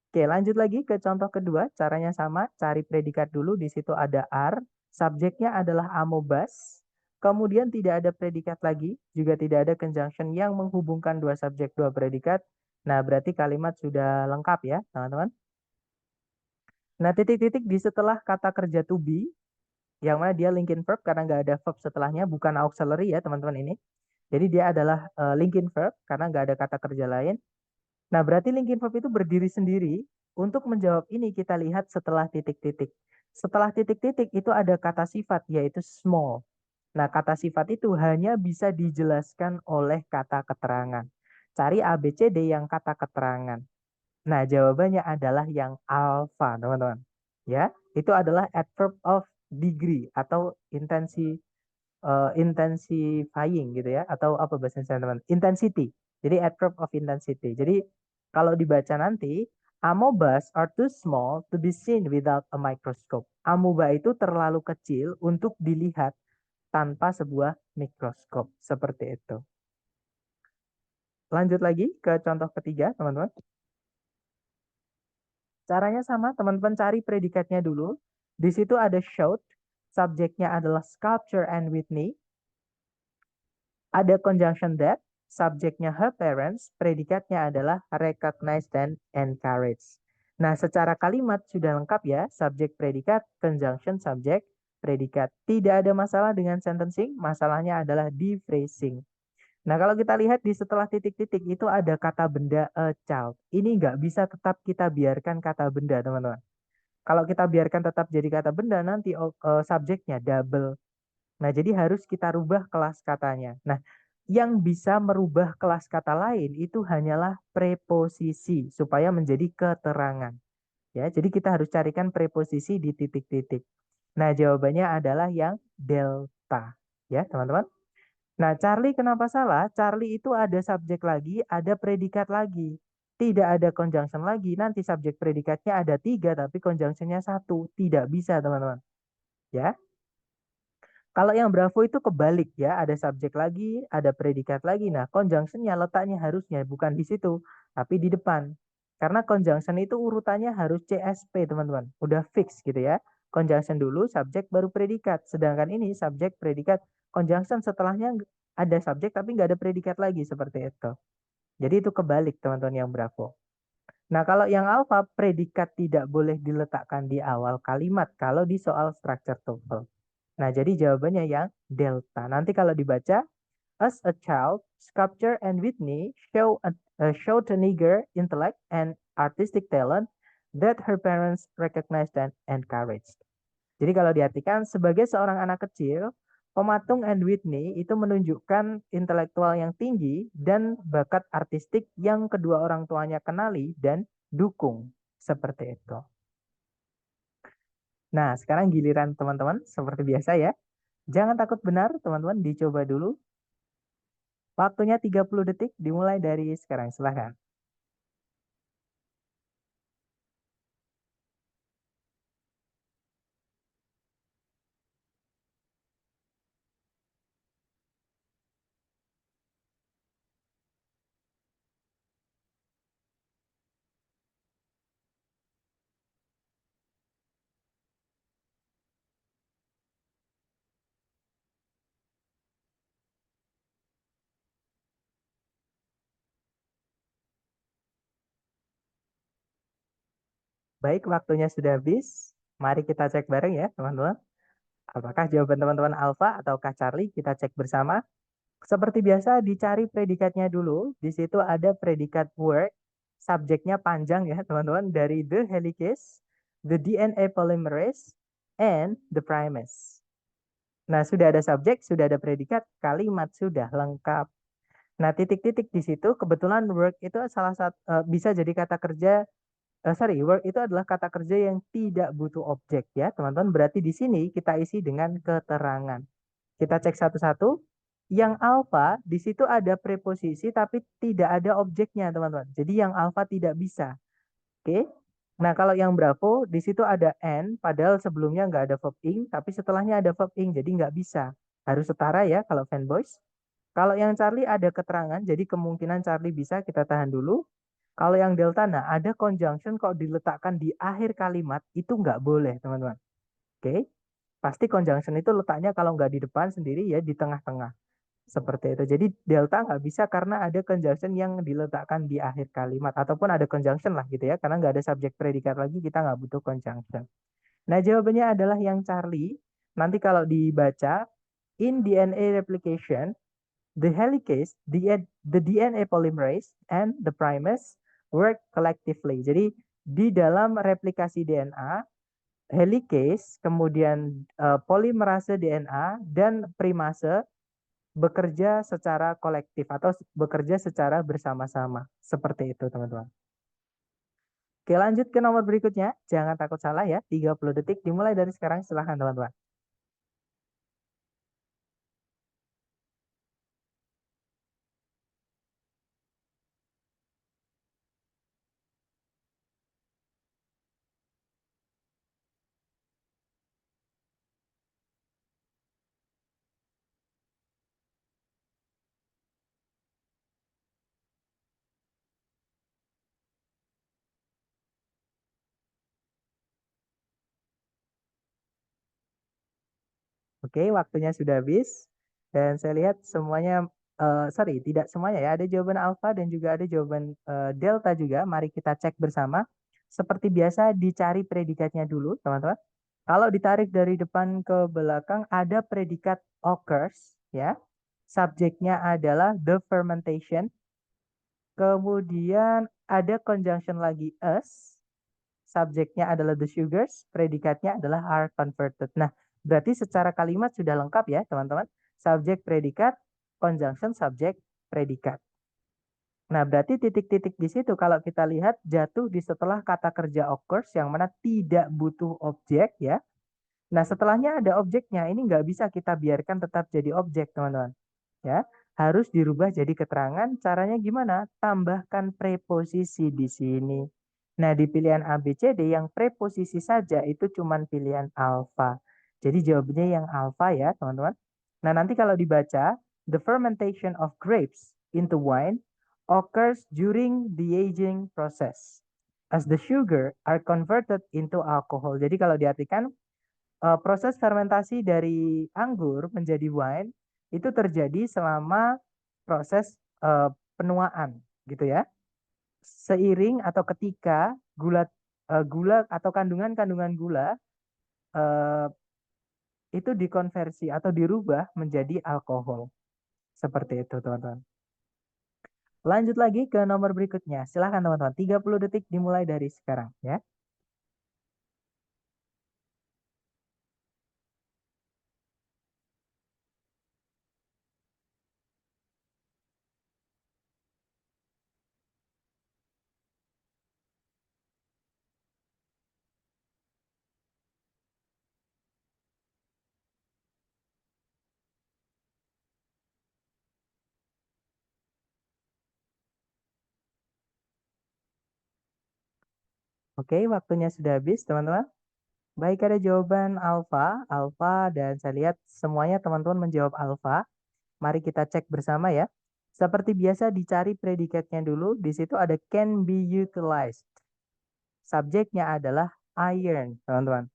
Oke, lanjut lagi ke contoh kedua. Caranya sama, cari predikat dulu. Di situ ada are, subjeknya adalah amobas. Kemudian tidak ada predikat lagi, juga tidak ada conjunction yang menghubungkan dua subjek, dua predikat. Nah, berarti kalimat sudah lengkap ya, teman-teman. Nah, titik-titik di setelah kata kerja to be, yang mana dia linking verb karena nggak ada verb setelahnya, bukan auxiliary ya, teman-teman ini. Jadi dia adalah linking verb karena nggak ada kata kerja lain. Nah, berarti linking verb itu berdiri sendiri. Untuk menjawab ini kita lihat setelah titik-titik. Setelah titik-titik itu ada kata sifat yaitu small. Nah, kata sifat itu hanya bisa dijelaskan oleh kata keterangan. Cari ABCD yang kata keterangan. Nah, jawabannya adalah yang alpha, teman-teman. Ya, itu adalah adverb of degree atau intensifying gitu ya, atau apa bahasa Indonesia teman? Intensity. Jadi adverb of intensity. Jadi kalau dibaca nanti, amobas are too small to be seen without a microscope. Amoeba itu terlalu kecil untuk dilihat tanpa sebuah mikroskop. Seperti itu. Lanjut lagi ke contoh ketiga, teman-teman. Caranya sama, teman-teman cari predikatnya dulu. Di situ ada showed, subjeknya adalah sculpture and Whitney. Ada conjunction that, subjeknya her parents, predikatnya adalah recognize dan encourage. Nah, secara kalimat sudah lengkap ya, subjek predikat, conjunction subjek predikat. Tidak ada masalah dengan sentencing, masalahnya adalah di phrasing. Nah, kalau kita lihat di setelah titik-titik itu ada kata benda a child. Ini nggak bisa tetap kita biarkan kata benda, teman-teman. Kalau kita biarkan tetap jadi kata benda, nanti subjeknya double. Nah, jadi harus kita rubah kelas katanya. Nah, yang bisa merubah kelas kata lain itu hanyalah preposisi supaya menjadi keterangan. Ya, jadi kita harus carikan preposisi di titik-titik. Nah, jawabannya adalah yang delta. Ya, teman-teman. Nah, Charlie kenapa salah? Charlie itu ada subjek lagi, ada predikat lagi. Tidak ada conjunction lagi. Nanti subjek predikatnya ada 3, tapi conjunctionnya 1. Tidak bisa, teman-teman. Ya. Kalau yang Bravo itu kebalik ya, ada subjek lagi, ada predikat lagi. Nah, conjunctionnya letaknya harusnya bukan di situ, tapi di depan. Karena conjunction itu urutannya harus CSP, teman-teman. Udah fix gitu ya. Conjunction dulu, subjek baru predikat. Sedangkan ini subjek, predikat, conjunction setelahnya ada subjek tapi nggak ada predikat lagi seperti itu. Jadi itu kebalik, teman-teman yang Bravo. Nah, kalau yang alpha, predikat tidak boleh diletakkan di awal kalimat kalau di soal structure TOEFL. Nah, jadi jawabannya yang delta. Nanti kalau dibaca, As a child, Sculpture and Whitney showed an eager intellect and artistic talent that her parents recognized and encouraged. Jadi kalau diartikan sebagai seorang anak kecil, Pematung and Whitney itu menunjukkan intelektual yang tinggi dan bakat artistik yang kedua orang tuanya kenali dan dukung. Seperti itu. Nah, sekarang giliran teman-teman seperti biasa ya. Jangan takut benar, teman-teman, dicoba dulu. Waktunya 30 detik dimulai dari sekarang. Silahkan. Baik, waktunya sudah habis. Mari kita cek bareng ya, teman-teman. Apakah jawaban teman-teman Alfa ataukah Charlie? Kita cek bersama. Seperti biasa, dicari predikatnya dulu. Di situ ada predikat word. Subjeknya panjang ya, teman-teman. Dari the helicase, the DNA polymerase, and the primase. Nah, sudah ada subjek, sudah ada predikat, kalimat sudah lengkap. Nah, titik-titik di situ kebetulan work itu salah satu bisa jadi kata kerja work itu adalah kata kerja yang tidak butuh objek ya, teman-teman. Berarti di sini kita isi dengan keterangan. Kita cek satu-satu. Yang alfa di situ ada preposisi tapi tidak ada objeknya, teman-teman. Jadi yang alfa tidak bisa. Oke. Nah, kalau yang bravo di situ ada n, padahal sebelumnya nggak ada verb ing, tapi setelahnya ada verb ing, jadi nggak bisa. Harus setara ya kalau fanboys. Kalau yang Charlie ada keterangan, jadi kemungkinan Charlie bisa, kita tahan dulu. Kalau yang delta, nah ada conjunction kok diletakkan di akhir kalimat, itu nggak boleh, teman-teman. Oke, pasti conjunction itu letaknya kalau nggak di depan sendiri ya di tengah-tengah. Seperti itu. Jadi delta nggak bisa karena ada conjunction yang diletakkan di akhir kalimat. Ataupun ada conjunction lah gitu ya. Karena nggak ada subjek predikat lagi, kita nggak butuh conjunction. Nah, jawabannya adalah yang Charlie. Nanti kalau dibaca, in DNA replication, the helicase, the DNA polymerase, and the primase work collectively. Jadi di dalam replikasi DNA, helicase, kemudian polimerase DNA dan primase bekerja secara kolektif atau bekerja secara bersama-sama. Seperti itu, teman-teman. Oke, lanjut ke nomor berikutnya. Jangan takut salah ya. 30 detik dimulai dari sekarang. Silahkan, teman-teman. Oke, waktunya sudah habis. Dan saya lihat semuanya, tidak semuanya ya. Ada jawaban alfa dan juga ada jawaban delta juga. Mari kita cek bersama. Seperti biasa, dicari predikatnya dulu, teman-teman. Kalau ditarik dari depan ke belakang, ada predikat occurs, ya. Subjeknya adalah the fermentation. Kemudian ada conjunction lagi us. Subjeknya adalah the sugars, predikatnya adalah are converted. Nah, berarti secara kalimat sudah lengkap ya, teman-teman. Subjek, predikat, conjunction, subjek, predikat. Nah, berarti titik-titik di situ kalau kita lihat jatuh di setelah kata kerja occurs yang mana tidak butuh objek ya. Nah, setelahnya ada objeknya. Ini nggak bisa kita biarkan tetap jadi objek, teman-teman. Ya, harus dirubah jadi keterangan. Caranya gimana? Tambahkan preposisi di sini. Nah, di pilihan A, B, C, D yang preposisi saja itu cuman pilihan alfa. Jadi jawabannya yang alfa ya, teman-teman. Nah, nanti kalau dibaca, the fermentation of grapes into wine occurs during the aging process as the sugar are converted into alcohol. Jadi kalau diartikan proses fermentasi dari anggur menjadi wine itu terjadi selama proses penuaan gitu ya. Seiring atau ketika gula atau kandungan-kandungan gula uh, itu dikonversi atau dirubah menjadi alkohol. Seperti itu, teman-teman. Lanjut lagi ke nomor berikutnya. Silahkan teman-teman, 30 detik dimulai dari sekarang ya. Oke, waktunya sudah habis, teman-teman. Baik, ada jawaban alfa, alfa, dan saya lihat semuanya teman-teman menjawab alfa. Mari kita cek bersama ya. Seperti biasa dicari predikatnya dulu. Di situ ada can be utilized. Subjeknya adalah iron, teman-teman.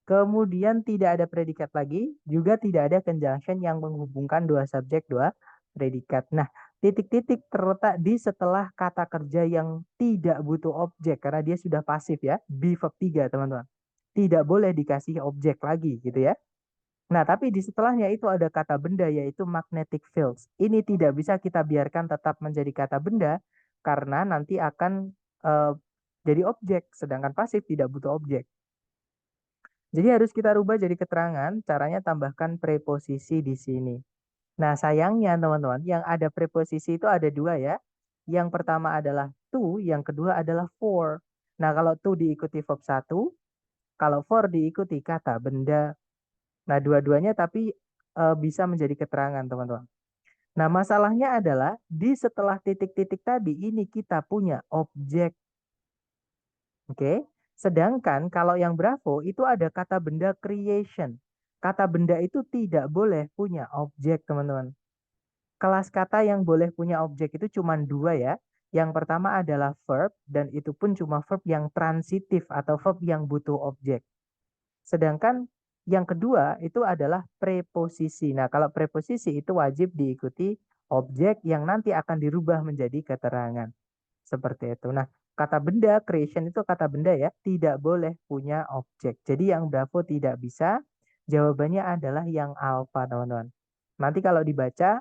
Kemudian tidak ada predikat lagi, juga tidak ada conjunction yang menghubungkan dua subjek, dua predikat. Nah, titik-titik terletak di setelah kata kerja yang tidak butuh objek karena dia sudah pasif ya, be verb 3, teman-teman. Tidak boleh dikasih objek lagi gitu ya. Nah, tapi di setelahnya itu ada kata benda yaitu magnetic fields. Ini tidak bisa kita biarkan tetap menjadi kata benda karena nanti akan jadi objek, sedangkan pasif tidak butuh objek. Jadi harus kita rubah jadi keterangan, caranya tambahkan preposisi di sini. Nah, sayangnya teman-teman, yang ada preposisi itu ada dua ya. Yang pertama adalah to, yang kedua adalah for. Nah, kalau to diikuti verb satu, kalau for diikuti kata benda. Nah, dua-duanya tapi bisa menjadi keterangan, teman-teman. Nah, masalahnya adalah di setelah titik-titik tadi ini kita punya objek. Oke. Sedangkan kalau yang Bravo itu ada kata benda creation. Kata benda itu tidak boleh punya objek, teman-teman. Kelas kata yang boleh punya objek itu cuma dua ya. Yang pertama adalah verb dan itu pun cuma verb yang transitif atau verb yang butuh objek. Sedangkan yang kedua itu adalah preposisi. Nah, kalau preposisi itu wajib diikuti objek yang nanti akan dirubah menjadi keterangan. Seperti itu. Nah, kata benda, creation itu kata benda ya, tidak boleh punya objek. Jadi yang Bravo tidak bisa, jawabannya adalah yang alpha, teman-teman. Nanti kalau dibaca,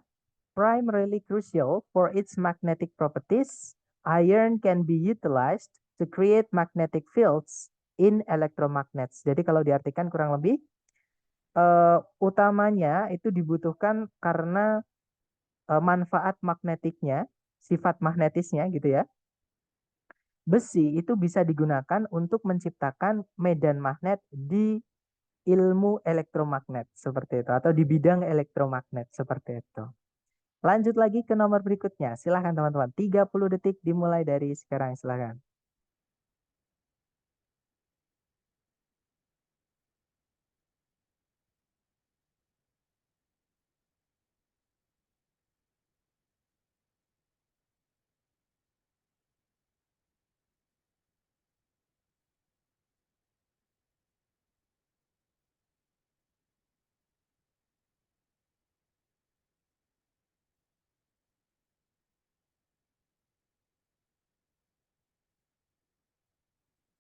primarily crucial for its magnetic properties, iron can be utilized to create magnetic fields in electromagnets. Jadi kalau diartikan kurang lebih, utamanya itu dibutuhkan karena manfaat magnetiknya, sifat magnetisnya gitu ya. Besi itu bisa digunakan untuk menciptakan medan magnet di ilmu elektromagnet seperti itu atau di bidang elektromagnet seperti itu. Lanjut lagi ke nomor berikutnya. Silahkan teman-teman. 30 detik dimulai dari sekarang. Silahkan.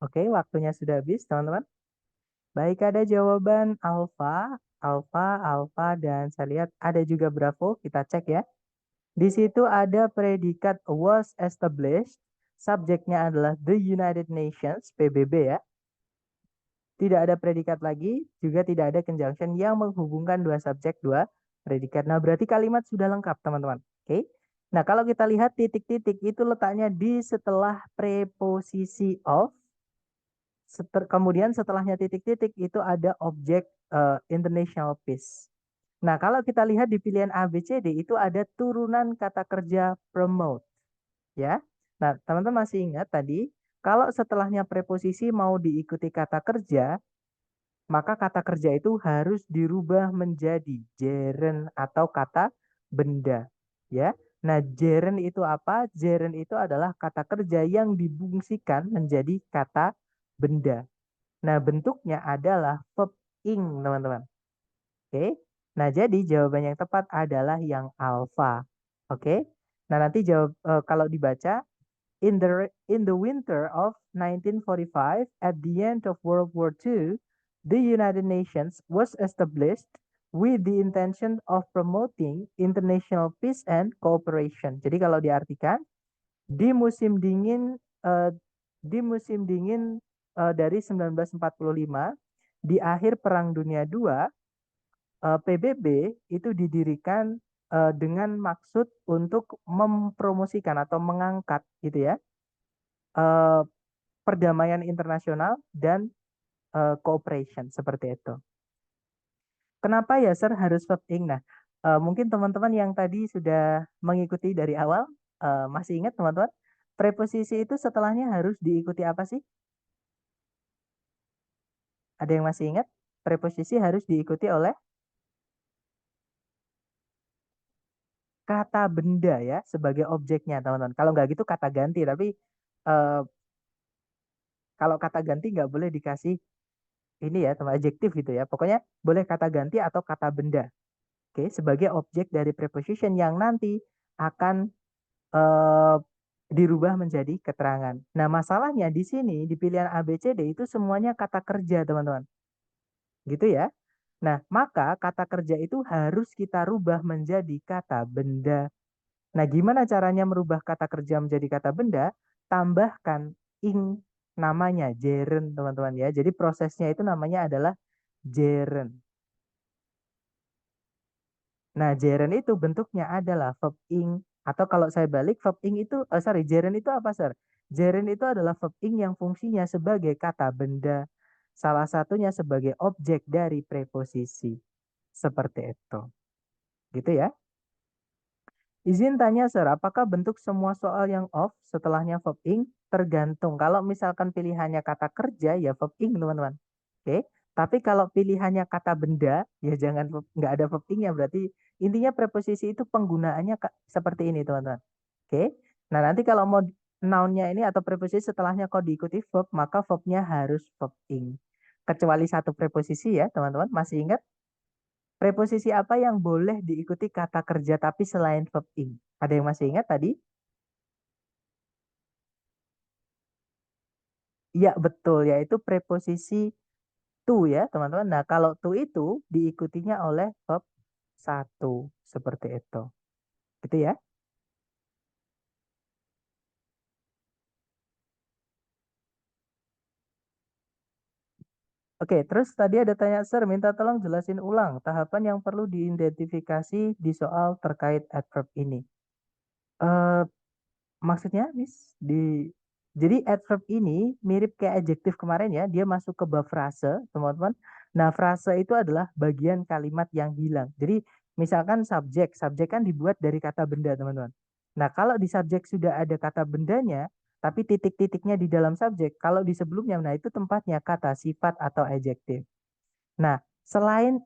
Oke, waktunya sudah habis teman-teman. Baik, ada jawaban alfa, alfa, alfa, dan saya lihat ada juga bravo. Kita cek ya. Di situ ada predikat was established. Subjeknya adalah the United Nations, PBB ya. Tidak ada predikat lagi, juga tidak ada conjunction yang menghubungkan dua subjek, dua predikat. Nah, berarti kalimat sudah lengkap, teman-teman. Oke. Nah, kalau kita lihat titik-titik itu letaknya di setelah preposisi of, kemudian setelahnya titik-titik itu ada objek international peace. Nah, kalau kita lihat di pilihan A, B, C, D itu ada turunan kata kerja promote, ya. Nah, teman-teman masih ingat tadi, kalau setelahnya preposisi mau diikuti kata kerja, maka kata kerja itu harus dirubah menjadi gerund atau kata benda, ya. Nah, gerund itu apa? Gerund itu adalah kata kerja yang difungsikan menjadi kata benda. Nah, bentuknya adalah verb ing, teman-teman. Oke. Nah, jadi jawaban yang tepat adalah yang alfa. Oke. Nah, nanti jawab kalau dibaca in the winter of 1945 at the end of World War II, the United Nations was established with the intention of promoting international peace and cooperation. Jadi kalau diartikan di musim dingin eh, dari 1945 di akhir Perang Dunia II, PBB itu didirikan dengan maksud untuk mempromosikan atau mengangkat gitu ya eh, perdamaian internasional dan cooperation seperti itu. Kenapa ya Sir harus verb ing? Nah, mungkin teman-teman yang tadi sudah mengikuti dari awal masih ingat teman-teman, preposisi itu setelahnya harus diikuti apa sih? Ada yang masih ingat? Preposisi harus diikuti oleh kata benda ya sebagai objeknya teman-teman. Kalau nggak gitu kata ganti, tapi eh, kalau kata ganti nggak boleh dikasih ini ya teman adjektif gitu ya. Pokoknya boleh kata ganti atau kata benda. Oke, sebagai objek dari preposition yang nanti akan eh, dirubah menjadi keterangan. Nah, masalahnya di sini di pilihan A, B, C, D itu semuanya kata kerja, teman-teman. Gitu ya. Nah, maka kata kerja itu harus kita rubah menjadi kata benda. Nah, gimana caranya merubah kata kerja menjadi kata benda? Tambahkan ing namanya gerund, teman-teman ya. Jadi prosesnya itu namanya adalah gerund. Nah, gerund itu bentuknya adalah verb ing atau kalau saya balik verb ing itu sorry, gerund itu apa, Sir? Gerund itu adalah verb ing yang fungsinya sebagai kata benda. Salah satunya sebagai objek dari preposisi. Seperti itu. Gitu ya. Izin tanya, Sir, apakah bentuk semua soal yang off setelahnya verb ing? Tergantung. Kalau misalkan pilihannya kata kerja, ya verb ing, teman-teman. Oke. Tapi kalau pilihannya kata benda, ya jangan nggak ada verb ing ya berarti intinya preposisi itu penggunaannya seperti ini, teman-teman. Oke. Nah, nanti kalau mau noun-nya ini atau preposisi setelahnya kok diikuti verb, maka verbnya harus verb ing. Kecuali satu preposisi ya, teman-teman. Masih ingat? Preposisi apa yang boleh diikuti kata kerja tapi selain verb ing? Ada yang masih ingat tadi? Iya, betul, yaitu preposisi to ya, teman-teman. Nah, kalau to itu diikutinya oleh verb satu seperti itu. Gitu ya. Oke, terus tadi ada tanya, Sir, minta tolong jelasin ulang tahapan yang perlu diidentifikasi di soal terkait adverb ini. Eh, Maksudnya, Miss, jadi adverb ini mirip kayak adjektif kemarin ya, dia masuk ke bab frase, teman-teman. Nah, frase itu adalah bagian kalimat yang hilang. Jadi, misalkan subjek, subjek kan dibuat dari kata benda, teman-teman. Nah, kalau di subjek sudah ada kata bendanya, tapi titik-titiknya di dalam subjek, kalau di sebelumnya, nah itu tempatnya kata sifat atau adjektif. Nah, selain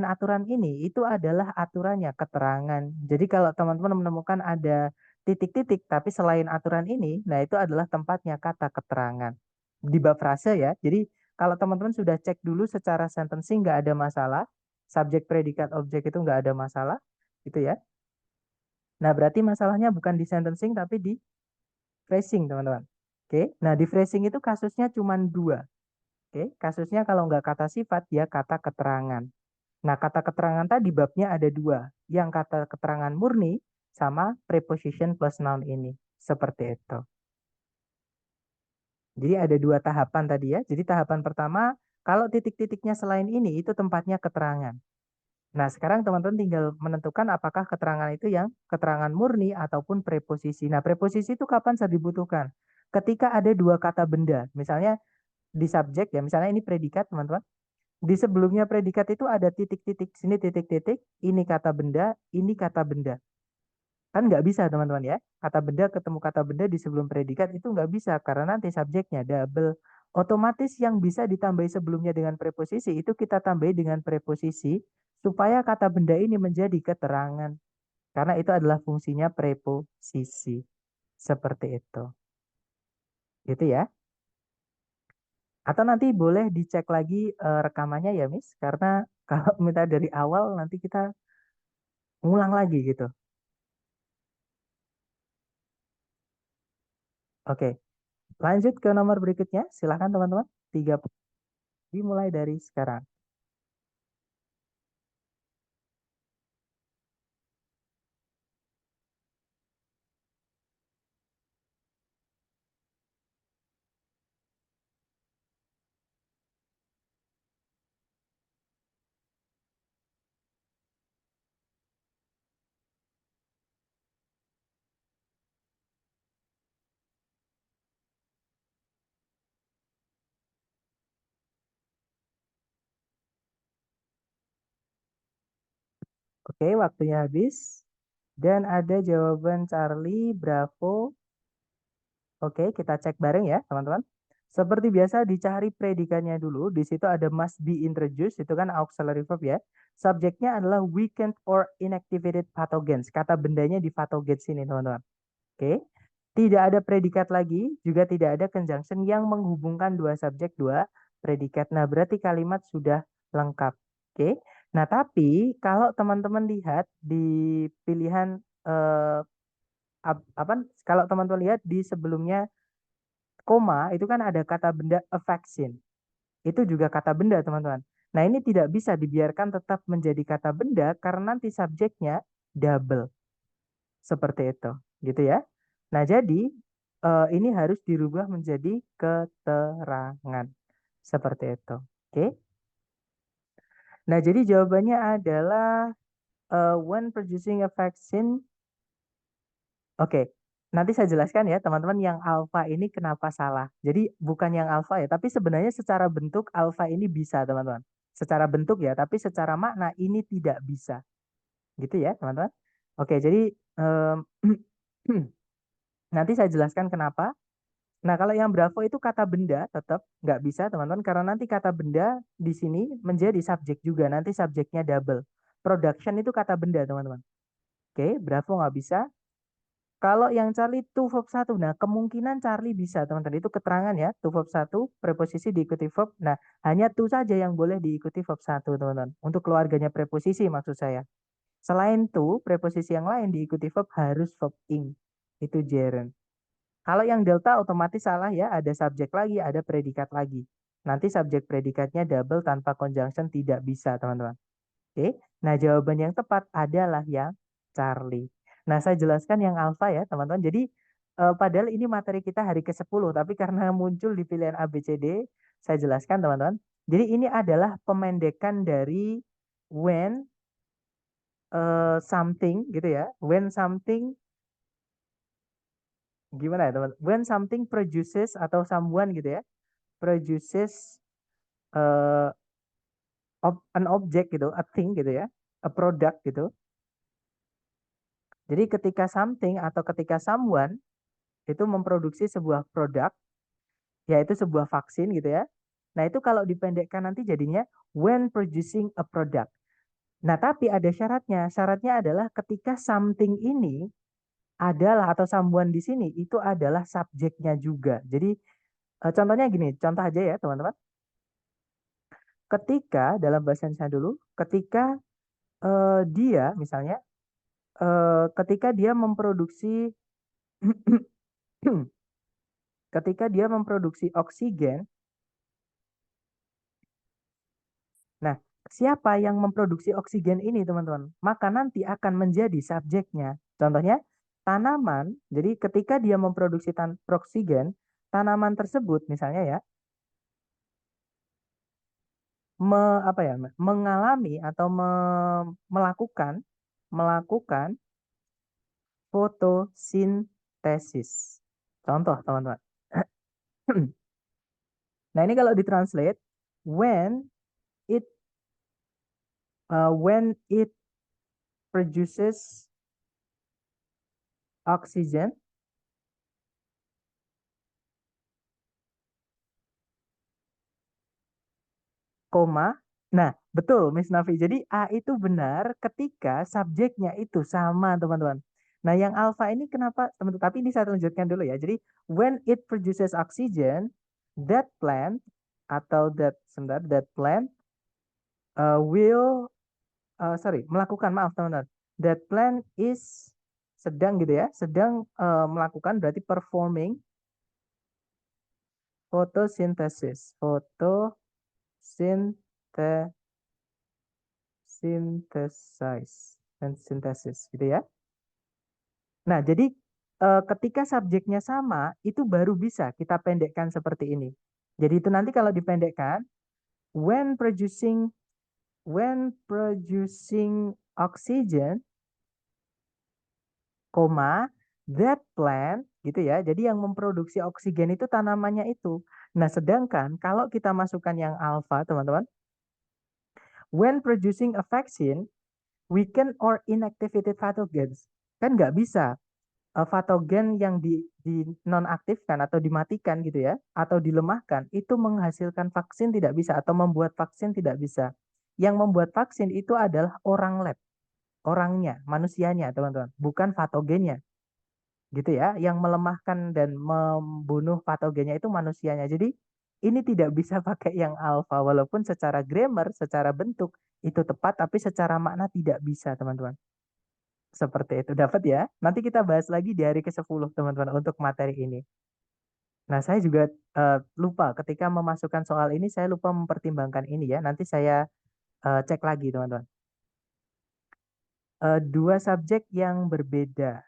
aturan ini, itu adalah aturannya keterangan. Jadi kalau teman-teman menemukan ada titik-titik, tapi selain aturan ini, nah itu adalah tempatnya kata keterangan. Di bab frase ya. Jadi kalau teman-teman sudah cek dulu secara sentencing nggak ada masalah, subjek, predikat, objek itu nggak ada masalah, gitu ya. Nah, berarti masalahnya bukan di sentencing tapi di phrasing, teman-teman. Oke, nah di phrasing itu kasusnya cuma dua. Oke, kasusnya kalau nggak kata sifat, ya kata keterangan. Nah, kata keterangan tadi babnya ada dua. Yang kata keterangan murni sama preposition plus noun ini. Seperti itu. Jadi ada dua tahapan tadi ya. Jadi tahapan pertama, kalau titik-titiknya selain ini, itu tempatnya keterangan. Nah, sekarang teman-teman tinggal menentukan apakah keterangan itu yang keterangan murni ataupun preposisi. Nah, preposisi itu kapan saya dibutuhkan? Ketika ada dua kata benda. Misalnya di subjek ya, misalnya ini predikat teman-teman. Di sebelumnya predikat itu ada titik-titik, sini titik-titik, ini kata benda, ini kata benda. Kan nggak bisa teman-teman ya. Kata benda ketemu kata benda di sebelum predikat itu nggak bisa karena nanti subjeknya double. Otomatis yang bisa ditambahi sebelumnya dengan preposisi itu kita tambahi dengan preposisi supaya kata benda ini menjadi keterangan. Karena itu adalah fungsinya preposisi. Seperti itu. Gitu ya. Atau nanti boleh dicek lagi rekamannya ya, Miss. Karena kalau minta dari awal nanti kita ngulang lagi gitu. Oke, lanjut ke nomor berikutnya. Silakan teman-teman. Tiga dimulai dari sekarang. Oke, waktunya habis. Dan ada jawaban Charlie, Bravo. Oke, kita cek bareng ya, teman-teman. Seperti biasa, dicari predikannya dulu. Di situ ada must be introduced, itu kan auxiliary verb ya. Subjeknya adalah weakened or inactivated pathogens. Kata bendanya di pathogens ini, teman-teman. Oke. Tidak ada predikat lagi, juga tidak ada conjunction yang menghubungkan dua subjek, dua predikat. Nah, berarti kalimat sudah lengkap. Oke. Nah, tapi kalau teman-teman lihat di pilihan apa kalau teman-teman lihat di sebelumnya koma itu kan ada kata benda a vaccine. Itu juga kata benda, teman-teman. Nah, ini tidak bisa dibiarkan tetap menjadi kata benda karena nanti subjeknya double. Seperti itu, gitu ya. Nah, jadi ini harus dirubah menjadi keterangan. Seperti itu. Oke. Nah, jadi jawabannya adalah when producing a vaccine. Oke. Nanti saya jelaskan ya, teman-teman, yang alfa ini kenapa salah. Jadi bukan yang alfa ya, tapi sebenarnya secara bentuk alfa ini bisa, teman-teman. Secara bentuk ya, tapi secara makna ini tidak bisa. Gitu ya, teman-teman. Oke, jadi nanti saya jelaskan kenapa. Nah, kalau yang Bravo itu kata benda tetap nggak bisa, teman-teman, karena nanti kata benda di sini menjadi subjek juga. Nanti subjeknya double. Production itu kata benda, teman-teman. Oke, Bravo nggak bisa. Kalau yang Charlie to verb 1, nah kemungkinan Charlie bisa, teman-teman. Itu keterangan ya, to verb 1, preposisi diikuti verb. Nah, hanya to saja yang boleh diikuti verb 1, teman-teman. Untuk keluarganya preposisi maksud saya. Selain to, preposisi yang lain diikuti verb harus verb ing. Itu gerund. Kalau yang delta otomatis salah ya, ada subjek lagi, ada predikat lagi. Nanti subjek predikatnya double tanpa conjunction tidak bisa, teman-teman. Oke, nah jawaban yang tepat adalah yang Charlie. Nah, saya jelaskan yang alpha ya, teman-teman. Jadi, padahal ini materi kita hari ke-10, tapi karena muncul di pilihan A, B, C, D, saya jelaskan, teman-teman. Jadi, ini adalah pemendekan dari when something, gitu ya. When something, gimana ya, teman? When something produces atau someone gitu ya, produces uh, an object gitu, a thing gitu ya, a product gitu. Jadi ketika something atau ketika someone itu memproduksi sebuah produk, yaitu sebuah vaksin gitu ya. Nah, itu kalau dipendekkan nanti jadinya when producing a product. Nah, tapi ada syaratnya. Syaratnya adalah ketika something ini adalah atau someone di sini itu adalah subjeknya juga. Jadi contohnya gini, contoh aja ya teman-teman. Ketika dalam bahasa Indonesia dulu, ketika dia misalnya, ketika dia memproduksi ketika dia memproduksi oksigen. Nah, siapa yang memproduksi oksigen ini, teman-teman? Maka nanti akan menjadi subjeknya. Contohnya, tanaman. Jadi ketika dia memproduksi oksigen, tanaman tersebut misalnya ya, apa ya, mengalami atau melakukan melakukan fotosintesis. Contoh, teman-teman. Nah, ini kalau ditranslate, when it when it produces oxygen, koma. Nah, betul Miss Nafi. Jadi A itu benar ketika subjeknya itu sama, teman-teman. Nah, yang alfa ini kenapa, teman-teman? Tapi ini saya tunjukkan dulu ya. Jadi, when it produces oxygen, that plant atau sebentar, that plant will melakukan, maaf teman-teman. That plant is sedang gitu ya, sedang melakukan berarti performing photosynthesis. Synthesize dan sintesis gitu ya. Nah, jadi ketika subjeknya sama, itu baru bisa kita pendekkan seperti ini. Jadi itu nanti kalau dipendekkan, when producing oxygen, koma, that plant gitu ya. Jadi yang memproduksi oksigen itu tanamannya itu. Nah, sedangkan kalau kita masukkan yang alfa, teman-teman, when producing a vaccine, weaken or inactivated pathogens. Kan nggak bisa patogen yang di nonaktifkan atau dimatikan gitu ya, atau dilemahkan, itu menghasilkan vaksin tidak bisa atau membuat vaksin tidak bisa. Yang membuat vaksin itu adalah orang lab, orangnya, manusianya, teman-teman, bukan patogennya. Gitu ya, yang melemahkan dan membunuh patogennya itu manusianya. Jadi ini tidak bisa pakai yang alfa, walaupun secara grammar, secara bentuk itu tepat, tapi secara makna tidak bisa, teman-teman. Seperti itu, dapat ya. Nanti kita bahas lagi di hari ke-10, teman-teman, untuk materi ini. Nah, saya juga lupa ketika memasukkan soal ini, saya lupa mempertimbangkan ini ya. Nanti saya cek lagi, teman-teman. Dua subjek yang berbeda.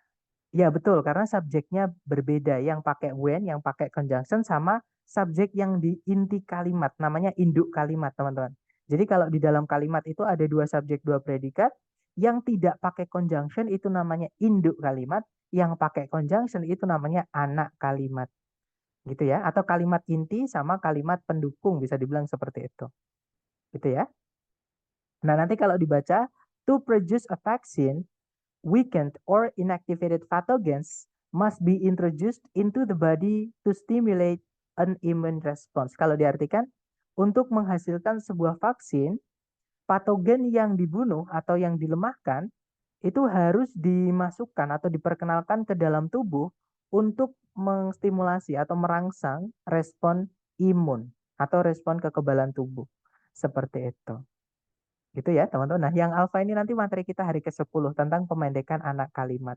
Ya, betul, karena subjeknya berbeda. Yang pakai when, yang pakai conjunction, sama subjek yang di inti kalimat, namanya induk kalimat, teman-teman. Jadi kalau di dalam kalimat itu ada dua subjek, dua predikat, yang tidak pakai conjunction itu namanya induk kalimat, yang pakai conjunction itu namanya anak kalimat. Gitu ya, atau kalimat inti sama kalimat pendukung, bisa dibilang seperti itu. Gitu ya. Nah, nanti kalau dibaca, to produce a vaccine, weakened or inactivated pathogens must be introduced into the body to stimulate an immune response. Kalau diartikan, untuk menghasilkan sebuah vaksin, patogen yang dibunuh atau yang dilemahkan itu harus dimasukkan atau diperkenalkan ke dalam tubuh untuk mengstimulasi atau merangsang respon imun atau respon kekebalan tubuh. Seperti itu. Gitu ya, teman-teman. Nah, yang alfa ini nanti materi kita hari ke-10 tentang pemendekan anak kalimat.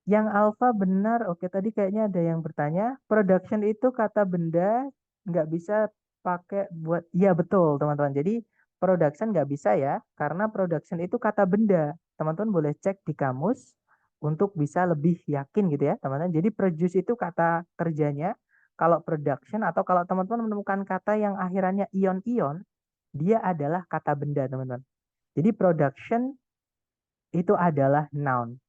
Yang alfa benar, oke tadi kayaknya ada yang bertanya, production itu kata benda nggak bisa pakai buat, iya betul teman-teman. Jadi production nggak bisa ya, karena production itu kata benda. Teman-teman boleh cek di kamus untuk bisa lebih yakin gitu ya teman-teman. Jadi produce itu kata kerjanya, kalau production atau kalau teman-teman menemukan kata yang akhirannya ion-ion, dia adalah kata benda teman-teman. Jadi production itu adalah noun.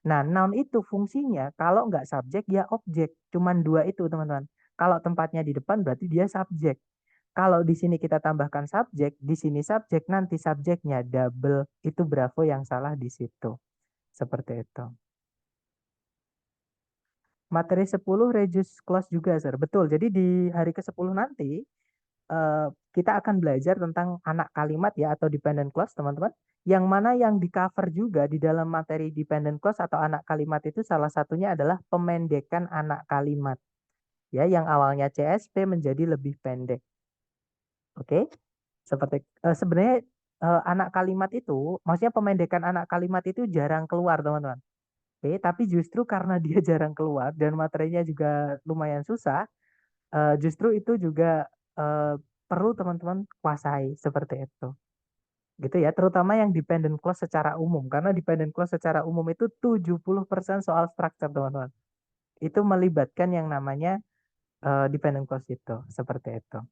Nah, noun itu fungsinya kalau nggak subjek ya objek. Cuman dua itu, teman-teman. Kalau tempatnya di depan berarti dia subjek. Kalau di sini kita tambahkan subjek, di sini subjek, nanti subjeknya double. Itu Bravo yang salah di situ. Seperti itu. Materi 10 reduce clause juga, Sir. Betul. Jadi di hari ke-10 nanti eh, kita akan belajar tentang anak kalimat ya atau dependent clause, teman-teman. Yang mana yang di cover juga di dalam materi dependent clause atau anak kalimat itu salah satunya adalah pemendekan anak kalimat. Ya, yang awalnya CSP menjadi lebih pendek. Oke? Seperti sebenarnya anak kalimat itu, maksudnya pemendekan anak kalimat itu jarang keluar, teman-teman. Oke, tapi justru karena dia jarang keluar dan materinya juga lumayan susah, justru itu juga perlu teman-teman kuasai seperti itu. Gitu ya, terutama yang dependent clause secara umum. Karena dependent clause secara umum itu 70% soal structure, teman-teman. Itu melibatkan yang namanya dependent clause itu. Seperti itu.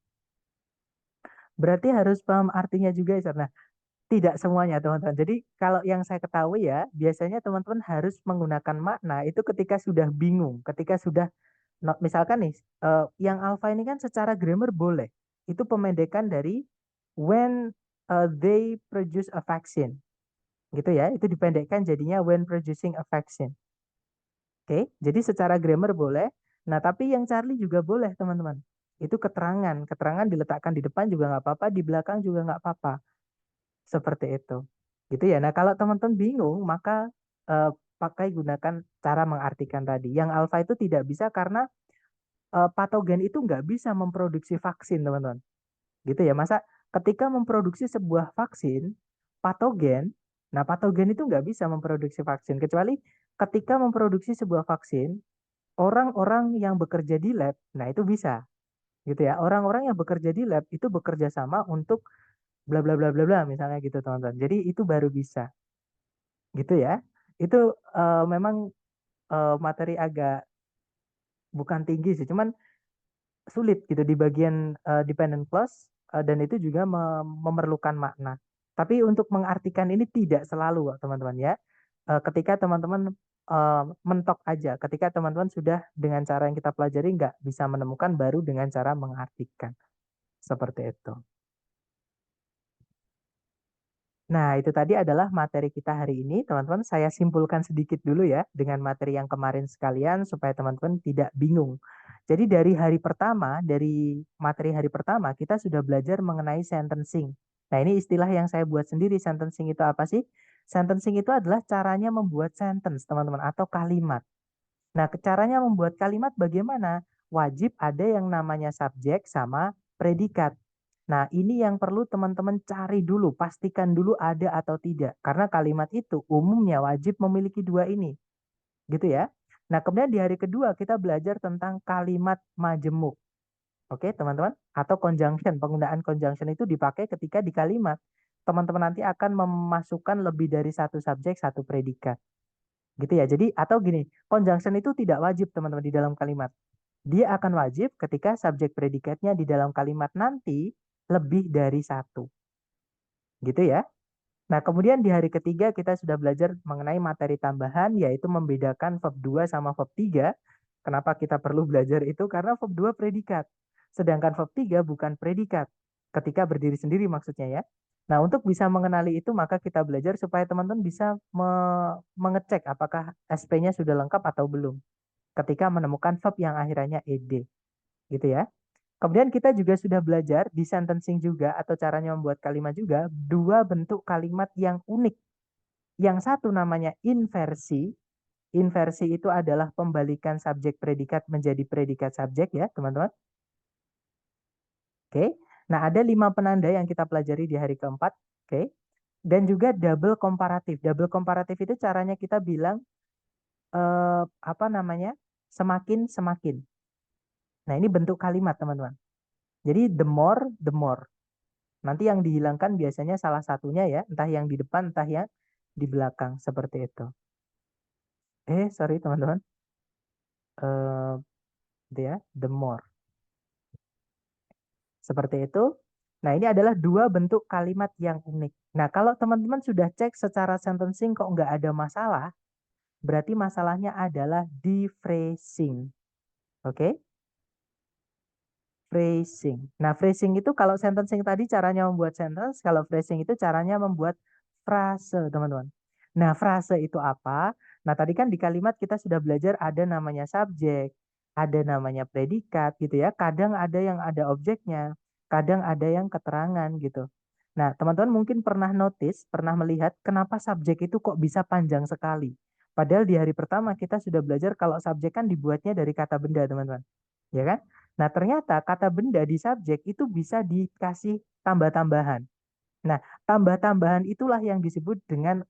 Berarti harus paham artinya juga ya, nah, tidak semuanya, teman-teman. Jadi kalau yang saya ketahui ya, biasanya teman-teman harus menggunakan makna itu ketika sudah bingung, ketika sudah misalkan nih, yang alpha ini kan secara grammar boleh. Itu pemendekan dari when they produce a vaccine. Gitu ya, itu dipendekkan jadinya when producing a vaccine. Oke, jadi secara grammar boleh. Nah, tapi yang Charlie juga boleh, teman-teman. Itu keterangan. Keterangan diletakkan di depan juga nggak apa-apa, di belakang juga nggak apa-apa. Seperti itu. Gitu ya. Nah, kalau teman-teman bingung, maka pakai gunakan cara mengartikan tadi. Yang alpha itu tidak bisa karena patogen itu nggak bisa memproduksi vaksin, teman-teman. Gitu ya. Masa ketika memproduksi sebuah vaksin, patogen, nah patogen itu nggak bisa memproduksi vaksin. Kecuali ketika memproduksi sebuah vaksin, orang-orang yang bekerja di lab, nah itu bisa. Gitu ya. Orang-orang yang bekerja di lab itu bekerja sama untuk bla bla bla bla bla, misalnya gitu, teman-teman. Jadi itu baru bisa. Gitu ya. Itu memang materi agak bukan tinggi sih, cuman sulit gitu di bagian dependent clause dan itu juga memerlukan makna. Tapi untuk mengartikan ini tidak selalu, teman-teman ya. Ketika teman-teman mentok aja, ketika teman-teman sudah dengan cara yang kita pelajari nggak bisa menemukan, baru dengan cara mengartikan. Seperti itu. Nah, itu tadi adalah materi kita hari ini, teman-teman. Saya simpulkan sedikit dulu ya dengan materi yang kemarin sekalian supaya teman-teman tidak bingung. Jadi dari hari pertama, dari materi hari pertama, kita sudah belajar mengenai sentencing. Nah, ini istilah yang saya buat sendiri. Sentencing itu apa sih? Sentencing itu adalah caranya membuat sentence, teman-teman, atau kalimat. Nah, caranya membuat kalimat bagaimana? Wajib ada yang namanya subjek sama predikat. Nah, ini yang perlu teman-teman cari dulu, pastikan dulu ada atau tidak. Karena kalimat itu umumnya wajib memiliki dua ini, gitu ya. Nah, kemudian di hari kedua kita belajar tentang kalimat majemuk. Oke, teman-teman? Atau conjunction, penggunaan conjunction itu dipakai ketika di kalimat. Teman-teman nanti akan memasukkan lebih dari satu subjek, satu predikat. Gitu ya. Jadi, atau gini, conjunction itu tidak wajib, teman-teman, di dalam kalimat. Dia akan wajib ketika subjek predikatnya di dalam kalimat nanti lebih dari satu. Gitu ya. Nah, kemudian di hari ketiga kita sudah belajar mengenai materi tambahan, yaitu membedakan verb 2 sama verb 3. Kenapa kita perlu belajar itu? Karena verb 2 predikat. Sedangkan verb 3 bukan predikat. Ketika berdiri sendiri maksudnya ya. Nah, untuk bisa mengenali itu, maka kita belajar supaya teman-teman bisa mengecek apakah SP-nya sudah lengkap atau belum. Ketika menemukan verb yang akhirannya ed. Gitu ya. Kemudian kita juga sudah belajar di sentencing juga atau caranya membuat kalimat juga dua bentuk kalimat yang unik. Yang satu namanya inversi. Inversi itu adalah pembalikan subjek predikat menjadi predikat subjek ya, teman-teman. Oke. Nah, ada 5 penanda yang kita pelajari di hari keempat. Oke. Dan juga double komparatif. Double komparatif itu caranya kita bilang apa namanya? Semakin semakin. Nah, ini bentuk kalimat, teman-teman. Jadi the more the more. Nanti yang dihilangkan biasanya salah satunya ya, entah yang di depan, entah yang di belakang, seperti itu. Sorry teman-teman. Eh, ya, the more. Seperti itu. Nah, ini adalah dua bentuk kalimat yang unik. Nah, kalau teman-teman sudah cek secara sentencing kok nggak ada masalah, berarti masalahnya adalah di phrasing. Oke? Phrasing. Nah, phrasing itu kalau sentencing tadi caranya membuat sentence, kalau phrasing itu caranya membuat frase, teman-teman. Nah, frase itu apa? Nah, tadi kan di kalimat kita sudah belajar ada namanya subjek, ada namanya predikat gitu ya. Kadang ada yang ada objeknya, kadang ada yang keterangan gitu. Nah, teman-teman mungkin pernah notice, pernah melihat kenapa subjek itu kok bisa panjang sekali. Padahal di hari pertama kita sudah belajar kalau subjek kan dibuatnya dari kata benda, teman-teman. Ya kan? Nah, ternyata kata benda di subjek itu bisa dikasih tambah-tambahan. Nah, tambah-tambahan itulah yang disebut dengan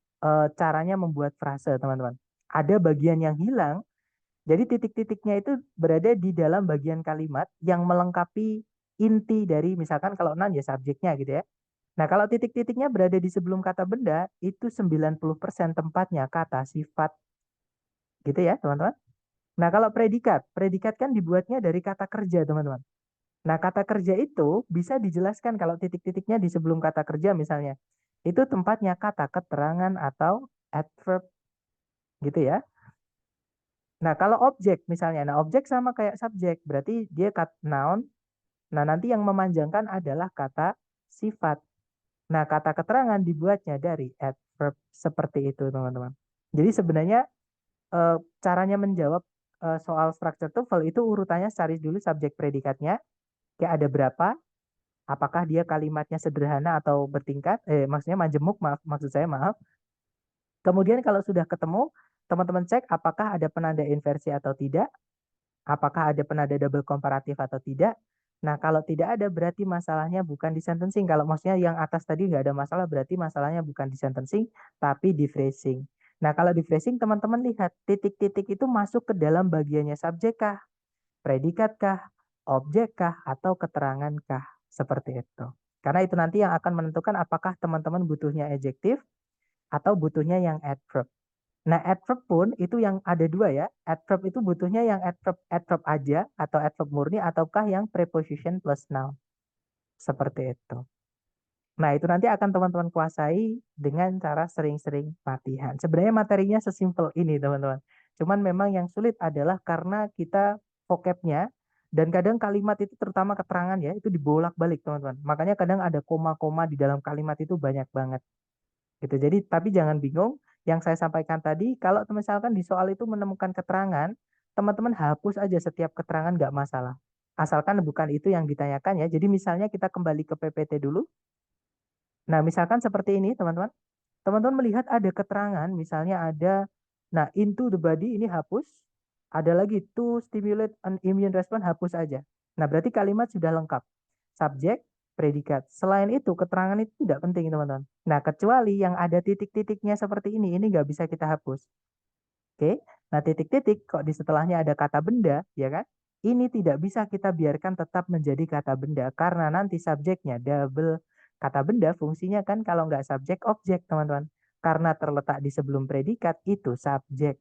caranya membuat frase, teman-teman. Ada bagian yang hilang, jadi titik-titiknya itu berada di dalam bagian kalimat yang melengkapi inti dari misalkan kalau nan ya subjeknya gitu ya. Nah, kalau titik-titiknya berada di sebelum kata benda, itu 90% tempatnya kata sifat. Gitu ya, teman-teman. Nah, kalau predikat, predikat kan dibuatnya dari kata kerja, teman-teman. Nah, kata kerja itu bisa dijelaskan kalau titik-titiknya di sebelum kata kerja misalnya. Itu tempatnya kata keterangan atau adverb gitu ya. Nah, kalau objek misalnya, nah objek sama kayak subjek, berarti dia kata noun. Nah, nanti yang memanjangkan adalah kata sifat. Nah, kata keterangan dibuatnya dari adverb seperti itu, teman-teman. Jadi sebenarnya caranya menjawab soal structure TOEFL itu urutannya cari dulu subjek predikatnya, kayak ada berapa, apakah dia kalimatnya sederhana atau bertingkat, maksudnya majemuk, maaf, maksud saya maaf. Kemudian kalau sudah ketemu, teman-teman cek apakah ada penanda inversi atau tidak, apakah ada penanda double komparatif atau tidak. Nah, kalau tidak ada berarti masalahnya bukan di sentencing. Kalau maksudnya yang atas tadi nggak ada masalah, berarti masalahnya bukan di sentencing, tapi di phrasing. Nah, kalau di phrasing teman-teman lihat titik-titik itu masuk ke dalam bagiannya subjek kah, predikat kah, objek kah, atau keterangan kah? Seperti itu. Karena itu nanti yang akan menentukan apakah teman-teman butuhnya adjektif atau butuhnya yang adverb. Nah, adverb pun itu yang ada dua ya. Adverb itu butuhnya yang adverb adverb aja atau adverb murni ataukah yang preposition plus noun. Seperti itu. Nah, itu nanti akan teman-teman kuasai dengan cara sering-sering latihan. Sebenarnya materinya sesimpel ini, teman-teman. Cuman memang yang sulit adalah karena kita vocabnya dan kadang kalimat itu terutama keterangan ya, itu dibolak-balik, teman-teman. Makanya kadang ada koma-koma di dalam kalimat itu banyak banget. Gitu. Jadi tapi jangan bingung, yang saya sampaikan tadi, kalau misalkan di soal itu menemukan keterangan, teman-teman hapus aja setiap keterangan nggak masalah. Asalkan bukan itu yang ditanyakan ya. Jadi misalnya kita kembali ke PPT dulu. Nah, misalkan seperti ini, teman-teman. Teman-teman melihat ada keterangan, misalnya ada, nah into the body ini hapus, ada lagi to stimulate an immune response hapus aja. Nah berarti kalimat sudah lengkap. Subjek, predikat. Selain itu keterangan itu tidak penting teman-teman. Nah kecuali yang ada titik-titiknya seperti ini nggak bisa kita hapus. Oke, nah titik-titik kok di setelahnya ada kata benda, ya kan? Ini tidak bisa kita biarkan tetap menjadi kata benda karena nanti subjeknya double. Kata benda fungsinya kan kalau nggak subjek objek teman-teman. Karena terletak di sebelum predikat itu subjek.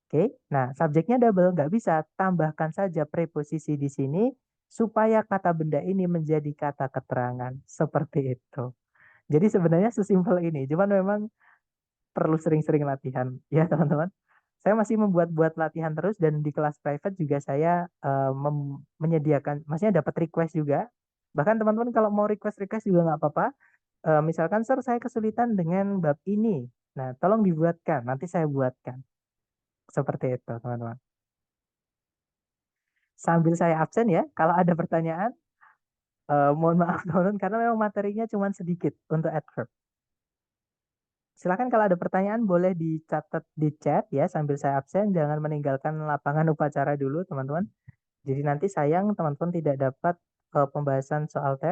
Oke, nah subjeknya double nggak bisa. Tambahkan saja preposisi di sini supaya kata benda ini menjadi kata keterangan seperti itu. Jadi sebenarnya sesimpel ini, cuman memang perlu sering-sering latihan ya teman-teman. Saya masih membuat-buat latihan terus dan di kelas private juga saya menyediakan, maksudnya dapat request juga. Bahkan teman-teman kalau mau request-request juga nggak apa-apa. Misalkan, Sir, saya kesulitan dengan bab ini. Nah, tolong dibuatkan, nanti saya buatkan. Seperti itu, teman-teman. Sambil saya absen ya, kalau ada pertanyaan, mohon maaf teman-teman, karena memang materinya cuma sedikit untuk adverb. Silakan kalau ada pertanyaan boleh dicatat di chat ya sambil saya absen. Jangan meninggalkan lapangan upacara dulu teman-teman. Jadi nanti sayang teman-teman tidak dapat pembahasan soal tes.